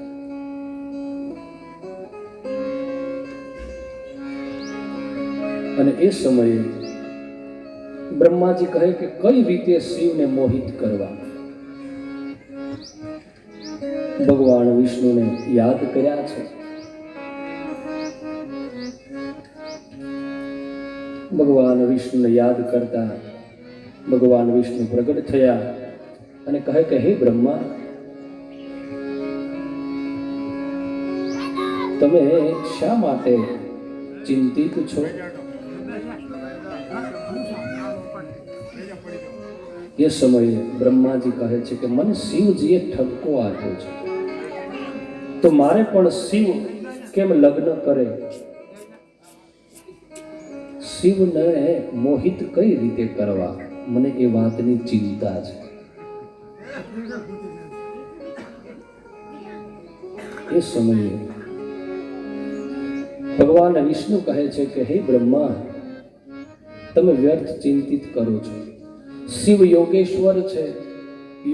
અને એ સમયે બ્રહ્માજી કહે કે કઈ રીતે શિવને મોહિત કરવા. ભગવાન વિષ્ણુને યાદ કર્યા છે. ભગવાન વિષ્ણુને યાદ કરતા ભગવાન વિષ્ણુ પ્રગટ થયા અને કહે કે હે બ્રહ્મા, તમે શા માટે ચિંતિત છો? એ સમયે બ્રહ્માજી કહે છે કે મને શિવજીએ ઠપકો આપ્યો છે, તો મારે પણ શિવ કેમ લગ્ન કરે? શિવને મોહિત કઈ રીતે કરવા, મને એ વાતની ચિંતા છે. એ સમયે ભગવાન વિષ્ણુ કહે છે કે હે બ્રહ્મા, તમે વ્યર્થ ચિંતિત કરો છો. શિવ યોગેશ્વર છે,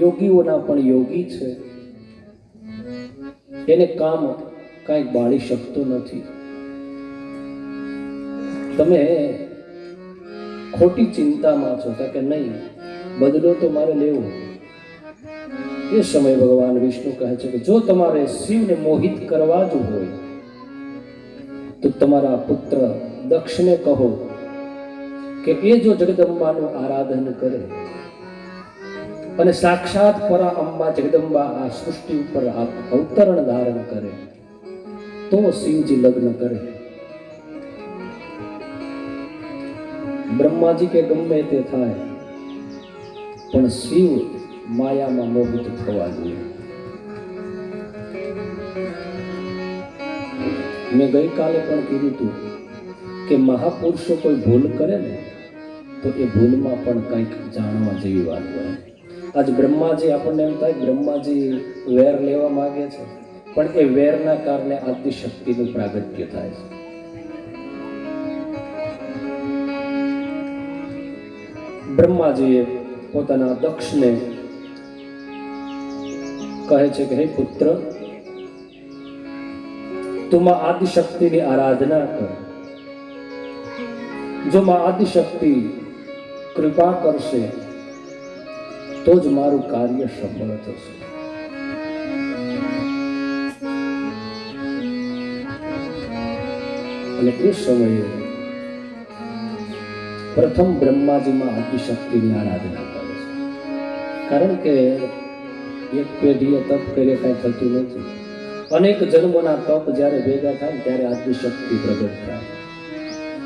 યોગીઓના પણ યોગી છે. એને કામ કાંઈ બાળી શકતો નથી. તમે ખોટી ચિંતામાં છો કે નહીં, બદલો તો મારે લેવો. એ સમયે ભગવાન વિષ્ણુ કહે છે કે જો તમારે શિવને મોહિત કરવા જ હોય તો તમારા પુત્ર દક્ષને કહો કે એ જો જગદંબાનું આરાધન કરે અને સાક્ષાત પરા અંબા જગદંબા આ સૃષ્ટિ ઉપર અવતરણ ધારણ કરે તો શિવજી લગ્ન કરે. બ્રહ્માજી કે ગમે તે થાય પણ શિવ માયામાં મોહિત થવા જોઈએ. મેં ગઈકાલે પણ કીધું હતું કે મહાપુરુષો કોઈ ભૂલ કરે ને તો એ ભૂલમાં પણ કંઈક જાણવા જેવી વાત હોય. આજ બ્રહ્માજી આપણને એમ થાય બ્રહ્માજી વેર લેવા માંગે છે, પણ એ વેરના કારણે આદિશક્તિનું પ્રાગટ્ય થાય છે. બ્રહ્માજીએ પોતાના દક્ષને કહે છે કે હે પુત્ર, તું માં આદિશક્તિની આરાધના કર. જો માં આદિશક્તિ કૃપા કરશે તો જ મારું કાર્ય સફળ થશે. અને એ સમયે પ્રથમ બ્રહ્માજીમાં આદિશક્તિની આરાધના કરે છે. કારણ કે એક પેઢીએ તપ કરીએ કાંઈ થતું નથી. અનેક જન્મોના તપ જ્યારે ભેગા થાય ત્યારે આદિશક્તિ પ્રગટ થાય.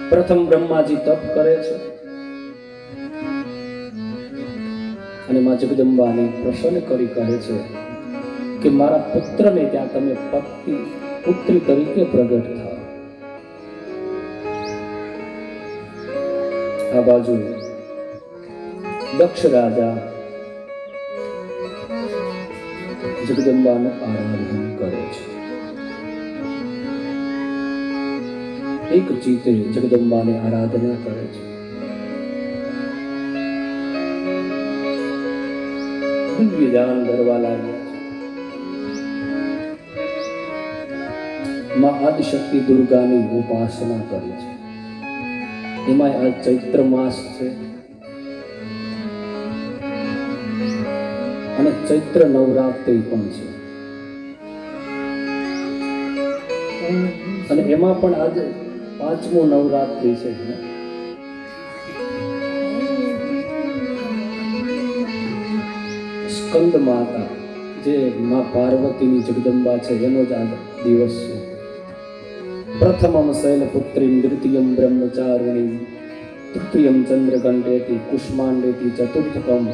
પ્રથમ બ્રહ્માજી તપ કરે છે અને માં જગદંબાને પ્રસન્ન કરી કહે છે કે મારા પુત્રને ત્યાં તમે પુત્રી તરીકે પ્રગટ થાઓ. આ બાજુ દક્ષ રાજા જગદંબાનું આરાધન કરે છે. એક ચિત્તે જગદંબાને આરાધના કરે છે. વિધાન કરવા લાગ્યા છે. માં આદિશક્તિ દુર્ગાની ઉપાસના કરી છે. એમાં આ ચૈત્ર માસ છે અને ચૈત્ર નવરાત્રિ પણ છે. અને એમાં પણ આજે 5મું નવરાત્રિ છે. સ્કંદ માતા જે માં પાર્વતીની જગદંબા છે એનો જ આ દિવસ છે. પ્રથમમ શૈલપુત્રીમ, દ્વિતીયમ બ્રહ્મચારિણીમ, તૃતીયમ ચંદ્રઘંટેતિ, કુષ્માંડેતિ, ચતુર્થકમ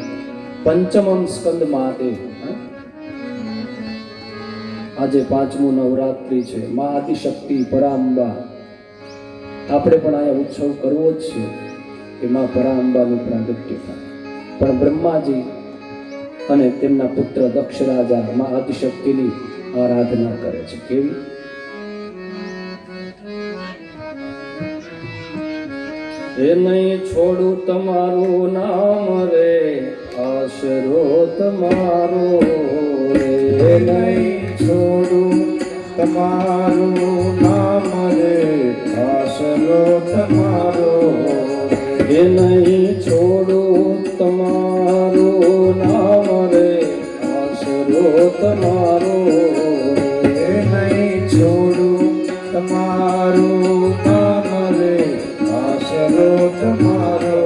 પંચમમ સ્કંદ માતે. આજે 5મું નવરાત્રિ છે. માં આદિશક્તિ પરાંબા. આપણે પણ અહીંયા ઉત્સવ કરવો જ છે કે માં પરાંબાનું પ્રાગટ્ય થાય. પણ બ્રહ્માજી અને તેમના પુત્ર દક્ષ રાજા માં આદિશક્તિની આરાધના કરે છે. કેવી? એ નહીં છોડું તમારું નામ રે, આશરો તમારો રે. એ નહીં છોડું તમારું નામ રે, આશરો તમારો. એ નહીં છોડું તમારું નામ રે, આશરો તમારો. એ નહીં છોડું તમારું નામ રે, આશરો તમારો.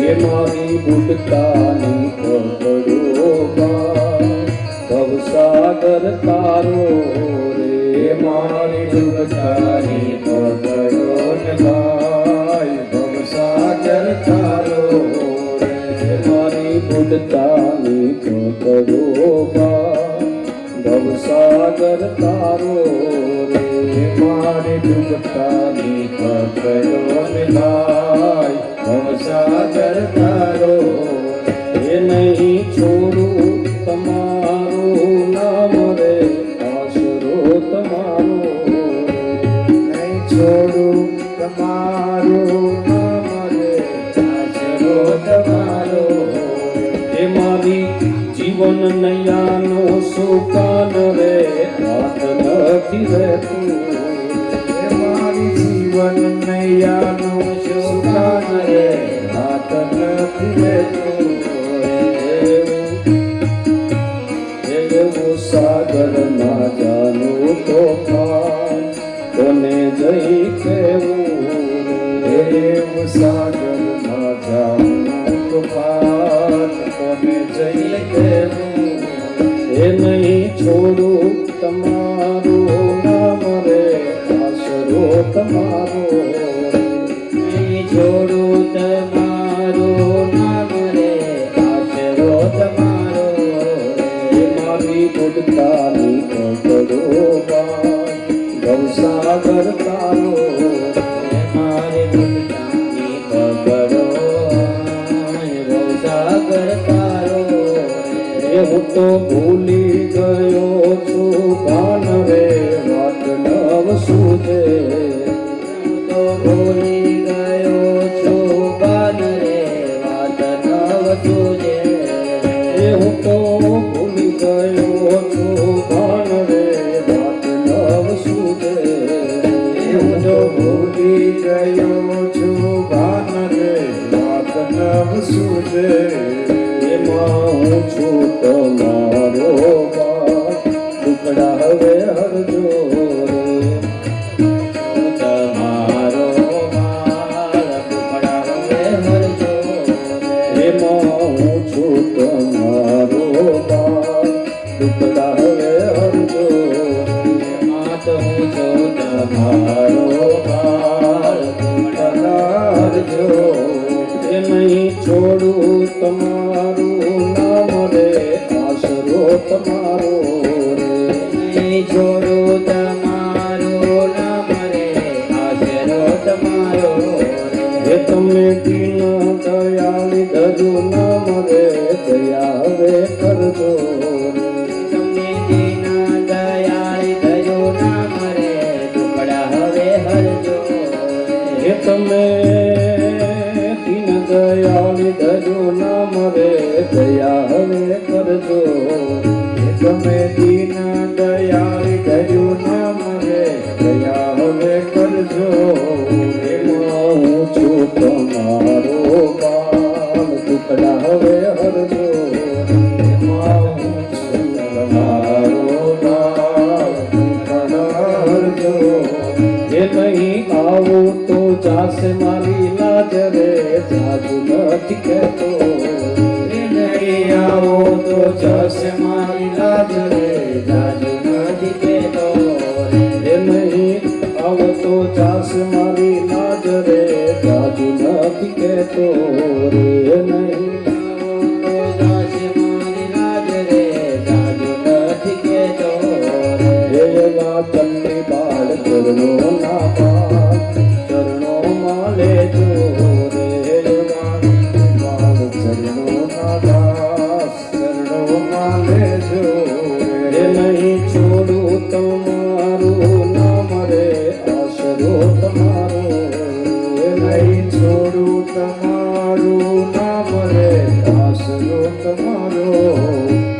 એ મારી બુડતાની પકડો ભવસાગર તારો રે. એ મારી ડૂબતાની પકડો ને ભાઈ, ભવસાગર તારો રે. મારી બુડતાની પકડો ભવસાગર તારો રે. મારી ડૂબતાની પકડો ને ભાઈ, ભવસાગર તારો. એ નહીં છોડું તમારું નામ રે, આશરો તમારો. નહીં છોડું તમારું નામ રે, આશરો તમારો. એ મારી જીવન નૈયાનો સુકાન રે, હાથ નથી રહેતું. એ મારી જીવન નૈયાનું સુકાન રે, હાથ નથી રહેતું. એવું સાગરમાં જાનું તોફાન કોને જઈ કેવું. એવું સાગરમાં જાનું તોફાન કોને જઈ કેવું. એ નહીં છોડું તમારું નામ રે, આશરો તમારો. નહીં છોડું તમારું નામ રે, આશરો તમારો. એ મારી બુડતાની પકડો ભવસાગર તારો મારે ભૂલતાની પકડો ભવસાગર તારો એ હું તો ભૂલી ગયો છું ભાન રે વાત નવ સૂજે હું તો ભૂલી ગયો છું બાન રે વાત નવ સૂજે એ હું તો ભૂલી ગયો છું ભાન રે વાત નવ સૂજે હું તો ભૂલી ગયો છું ભાન રે વાત નવ સૂજે એમાં હું છું તમારો બાપ ટુકડા હવે હરજો રે હું તમારો માળ ટુકડા હવે હરજો એમાં હું છું તમારો બાપ ટુકડા હવે હરજો માત હું છું તમારો માળ ટુકડા હરજો એ નહીં છોડું તમારું નામ રે આશરો તમારો રે નહીં છોડો તમારો નામ રે આશરો તમારો એ તમે દીન દયાળી ધરુ નામ રે દયા હવે કરજો રે તમે દીના દયાળી ધરો નામ રે ટુકડા હવે હરજો એ તમે દીન દયાળી ધરુ નામ રે દયા હવે કરજો તમે દીન દયાળી ધર્યું નામ રે દયા હવે કરજો એમાં હું છું તમારો બાલ ટુકડા હવે હરજો એમાં હું છું તમારો બાળ ટુકડા હરજો એ નહીં આવું તો જાશે મારી લાજ રે જાજુ નથી કહેતો નહીં આવો તો જશે મારી લાજ રે જાજુ નથી કહેતો એ નહીં આવો તો જાશે મારી લાજ રે જાજુ નથી કહેતો રે નહીં જશે મારી લાજ રે જાજુ નથી કહેતો એવા ચંડી બાળ ચરણો ના પાલ ચરણોમાં લેજો રે એવા બાળ ચરણો ના દાસ ચરણોમાં લેજો એ નહીં છોડું તમારું નામ રે આશરો તમારો એ નહીં છોડું તમારું નામ રે આશરો તમારો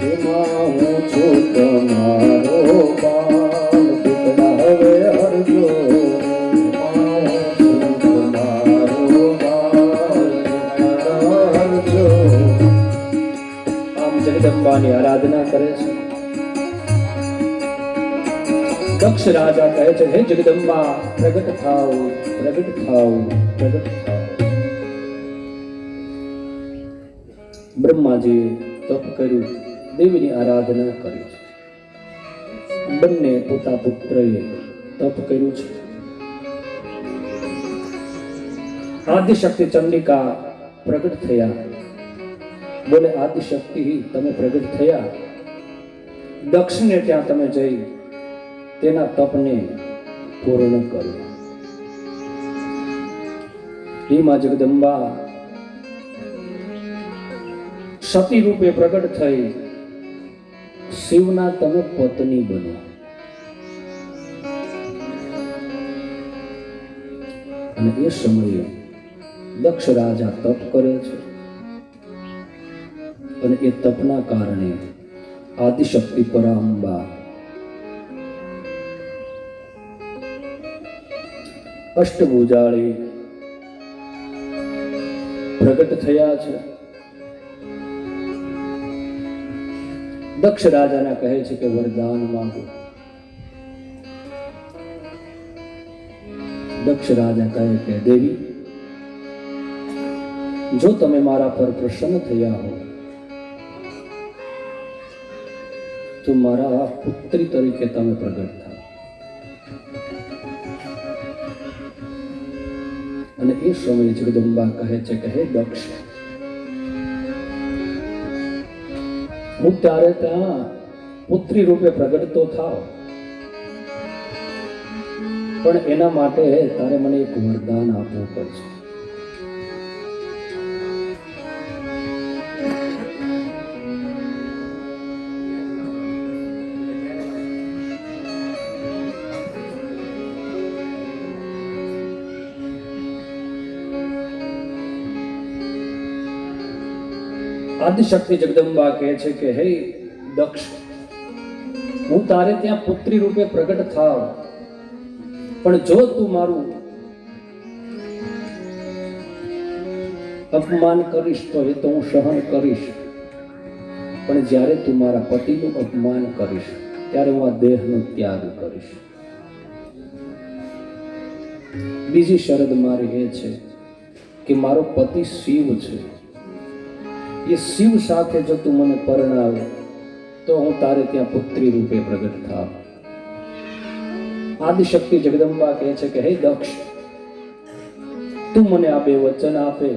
એમાં હું છું તમારો બાલ ટુકડા હવે હરજો એમાં હું છું તમારો બાળ ટુકડા હરજો આમ જગદંબાની આરાધના કરે છે દક્ષ રાજા કહે છે હે જગદંબા પ્રગટ થાવ પ્રગટ થાવ પ્રગટ થાવ બ્રહ્માજી તપ કર્યું દેવીની આરાધના કરી છે બંને પોતા પુત્રએ તપ કર્યું છે આદિશક્તિ ચંડિકા પ્રગટ થયા બોલે આદિશક્તિ તમે પ્રગટ થયા દક્ષને ત્યાં તમે જઈ તેના તપને પૂર્ણ કર્યું હે માં જગદંબા સતી રૂપે પ્રગટ થઈ શિવના તમે પત્ની બનો અને એ સમયે દક્ષ રાજા તપ કરે છે અને એ તપના કારણે આદિશક્તિ પરાંબા અષ્ટભુજાળી પ્રગટ થયા છે દક્ષ રાજાને કહે છે કે વરદાન માંગો દક્ષ રાજા કહે કે દેવી જો તમે મારા પર પ્રસન્ન થયા હો તો મારા પુત્રી તરીકે તમે પ્રગટ થાઓ અને એ સમયે જગદંબા કહે છે કે હે દક્ષ હું ત્યારે ત્યાં પુત્રી રૂપે પ્રગટ તો થાવ પણ એના માટે તારે મને એક વરદાન આપવું પડશે. આદિશક્તિ જગદંબા કહે છે કે હે દક્ષ, હું તારે ત્યાં પુત્રી રૂપે પ્રગટ થાવ, પણ જો તું મારું અપમાન કરીશ તો એ તો હું સહન કરીશ, પણ જ્યારે તું મારા પતિનું અપમાન કરીશ ત્યારે હું આ દેહનો ત્યાગ કરીશ. બીજી શરત મારી એ છે કે મારો પતિ શિવ છે, એ શિવ સાથે જો તું મને પરણાવે તો હું તારે ત્યાં પુત્રી રૂપે પ્રગટ થાવ. આદિશક્તિ જગદંબા કહે છે કે હે દક્ષ, તું મને આ બે વચન આપે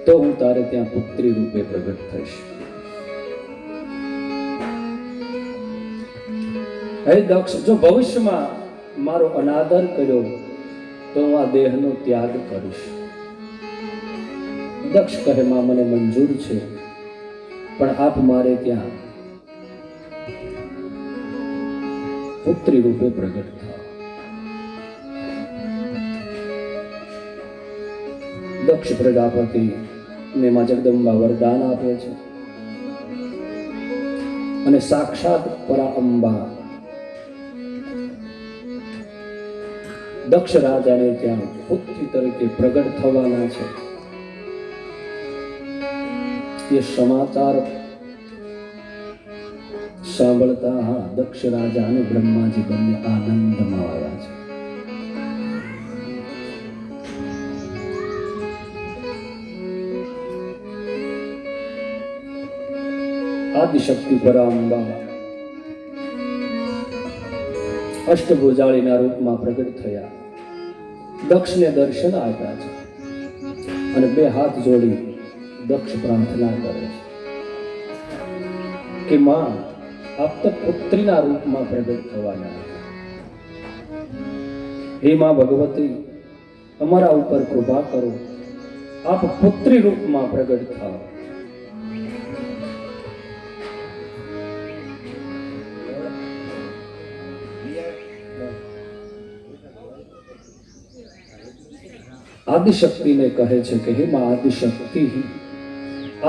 તો હું તારે ત્યાં પુત્રી રૂપે પ્રગટ થઈશ. હે દક્ષ, જો ભવિષ્યમાં મારો અનાદર કર્યો તો હું આ દેહનો ત્યાગ કરીશ. દક્ષ કહે માં મને મંજૂર છે, પણ આપ મારે ત્યાં પુત્રી રૂપે પ્રગટ થાઓ. દક્ષ પ્રજાપતિ ને માં જગદંબા વરદાન આપે છે અને સાક્ષાત પરા અંબા દક્ષ રાજાને ત્યાં પુત્રી તરીકે પ્રગટ થવાના છે. એ સમાચાર સાંભળતા દક્ષ રાજા અને બ્રહ્માજી બંને આનંદમાં આવ્યા છે. આદિશક્તિ પરાંબા અષ્ટભુજાળીના રૂપમાં પ્રગટ થયા, દક્ષને દર્શન આપ્યા છે અને બે હાથ જોડી દક્ષ પ્રાર્થના કરે છે કે માં આપ તો પુત્રીના રૂપમાં પ્રગટ થવાના, હે માં ભગવતી અમારા ઉપર કૃપા કરો, આપ પુત્રી રૂપમાં પ્રગટ થાઓ. આદિશક્તિને કહે છે કે હે માં આદિશક્તિ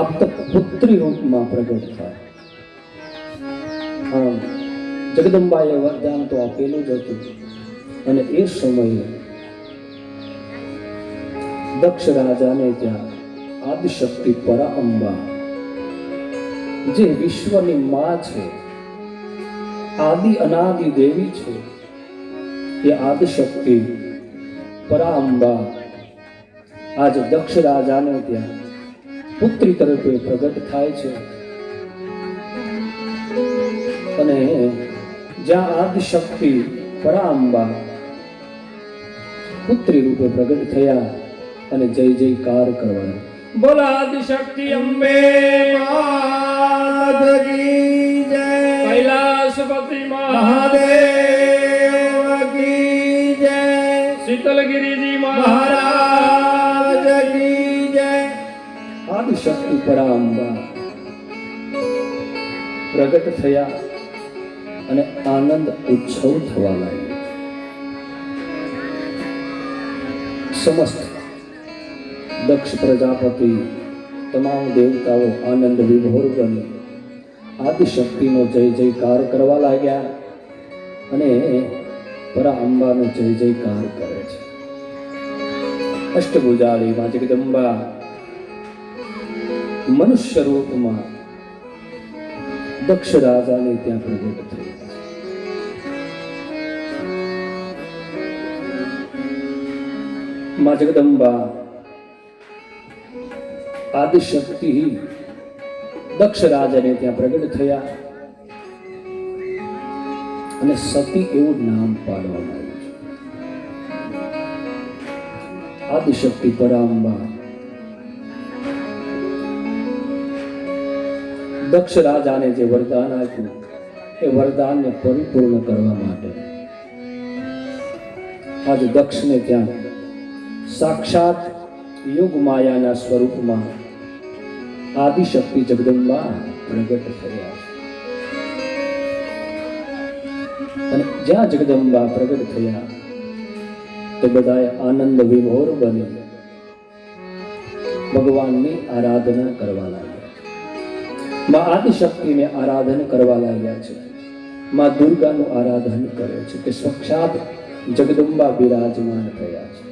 આપ તો પુત્રી રૂપમાં પ્રગટ થાય. આમ જગદંબાએ વરદાન તો આપેલું જ હતું અને એ સમયે દક્ષ રાજાને ત્યાં આદિશક્તિ પરા અંબા જે વિશ્વની માં છે, આદિ અનાદિ દેવી છે, એ આદિશક્તિ પરા અંબા આજ દક્ષ રાજાને ત્યાં પુત્રી તરીકે પ્રગટ થાય છે. અને જ્યાં આદિશક્તિ પરાંબા પુત્રી રૂપે પ્રગટ થયા અને જય જયકાર કરવા. બોલા આદિશક્તિ અંબે માત કી જય, કૈલાસપતિ મહાદેવ કી જય, શીતલગિરીજી મહારાજ કી જય. આદિશક્તિ પરાંબા પ્રગટ થયા અને આનંદ ઉત્સવ થવા લાગ્યો. સમસ્ત દક્ષ પ્રજાપતિ તમામ દેવતાઓ આનંદ વિભોર બની આદિશક્તિનો જય જયકાર કરવા લાગ્યા અને પરા અંબાનો જય જયકાર કરે છે. અષ્ટભુજાળી માં જગદંબા મનુષ્ય રૂપમાં દક્ષ રાજાને ત્યાં પ્રગટ થઈ. માં જગદંબા આદિશક્તિ દક્ષ રાજાને ત્યાં પ્રગટ થયા અને સતી એવું નામ પાડવામાં આવ્યું છે. આદિશક્તિ પરાંબા દક્ષ રાજાને જે વરદાન આપ્યું એ વરદાનને પરિપૂર્ણ કરવા માટે આજ દક્ષને ત્યાં સાક્ષાત યોગ માયાના સ્વરૂપમાં આદિશક્તિ જગદંબા પ્રગટ થયા છે. અને જ્યાં જગદંબા પ્રગટ થયા તો બધાએ આનંદ વિભોર બની ભગવાનની આરાધના કરવા લાગ્યા છે. માં આદિશક્તિને આરાધન કરવા લાગ્યા છે. માં દુર્ગાનું આરાધન કરે છે કે સાક્ષાત જગદંબા બિરાજમાન થયા છે.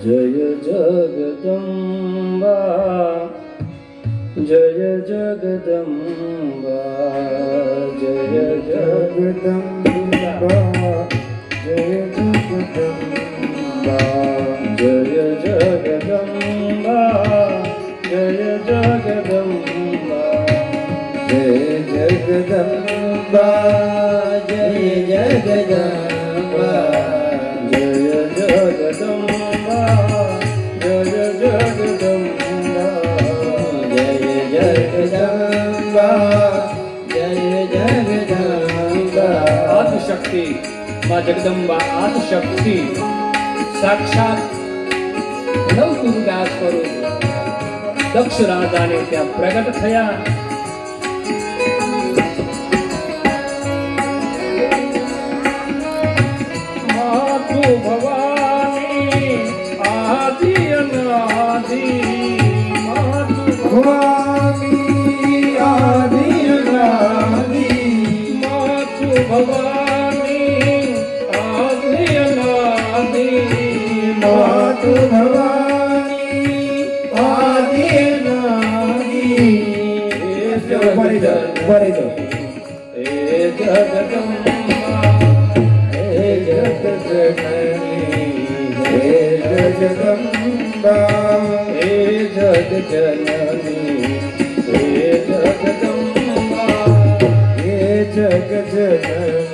જય જગદંબા જય જગદંબા જય જગદંબા જય જગદંબા જય જગદંબા જય જગદંબા જય જગદંબા જય જગદંબા જય જગદંબા જય જગદંબા જય જગદંબા જય જગદંબા આદિશક્તિ માં જગદંબા આદિશક્તિ સાક્ષાત નવ દુર્ગા સ્વરૂપ દક્ષ રાજાને ત્યાં પ્રગટ થયા. માતુ ભવાની આદિ અનાદિ માતુ ભવાની આદિ અનાદિ માતુ ભવાની આદિ અનાદિ માતુ ભવાની આદિ અનાદિ ભરી દો હે જગદંબા હે જગજનની હે જગદંબા હે જગજનની હે જગદંબા હે જગજનની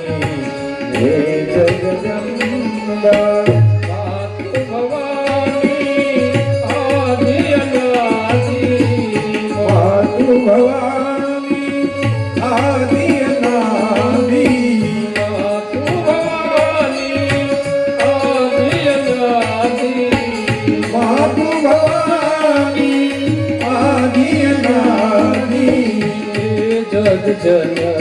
હે જગદંબા માતુ ભવાની આદિ અનાદિ માતુ ભવાની આદિ અનાદિ માતુ ભવાની આદિ અનાદિ માતુ ભવાની આદિ અનાદિ હે જગજનની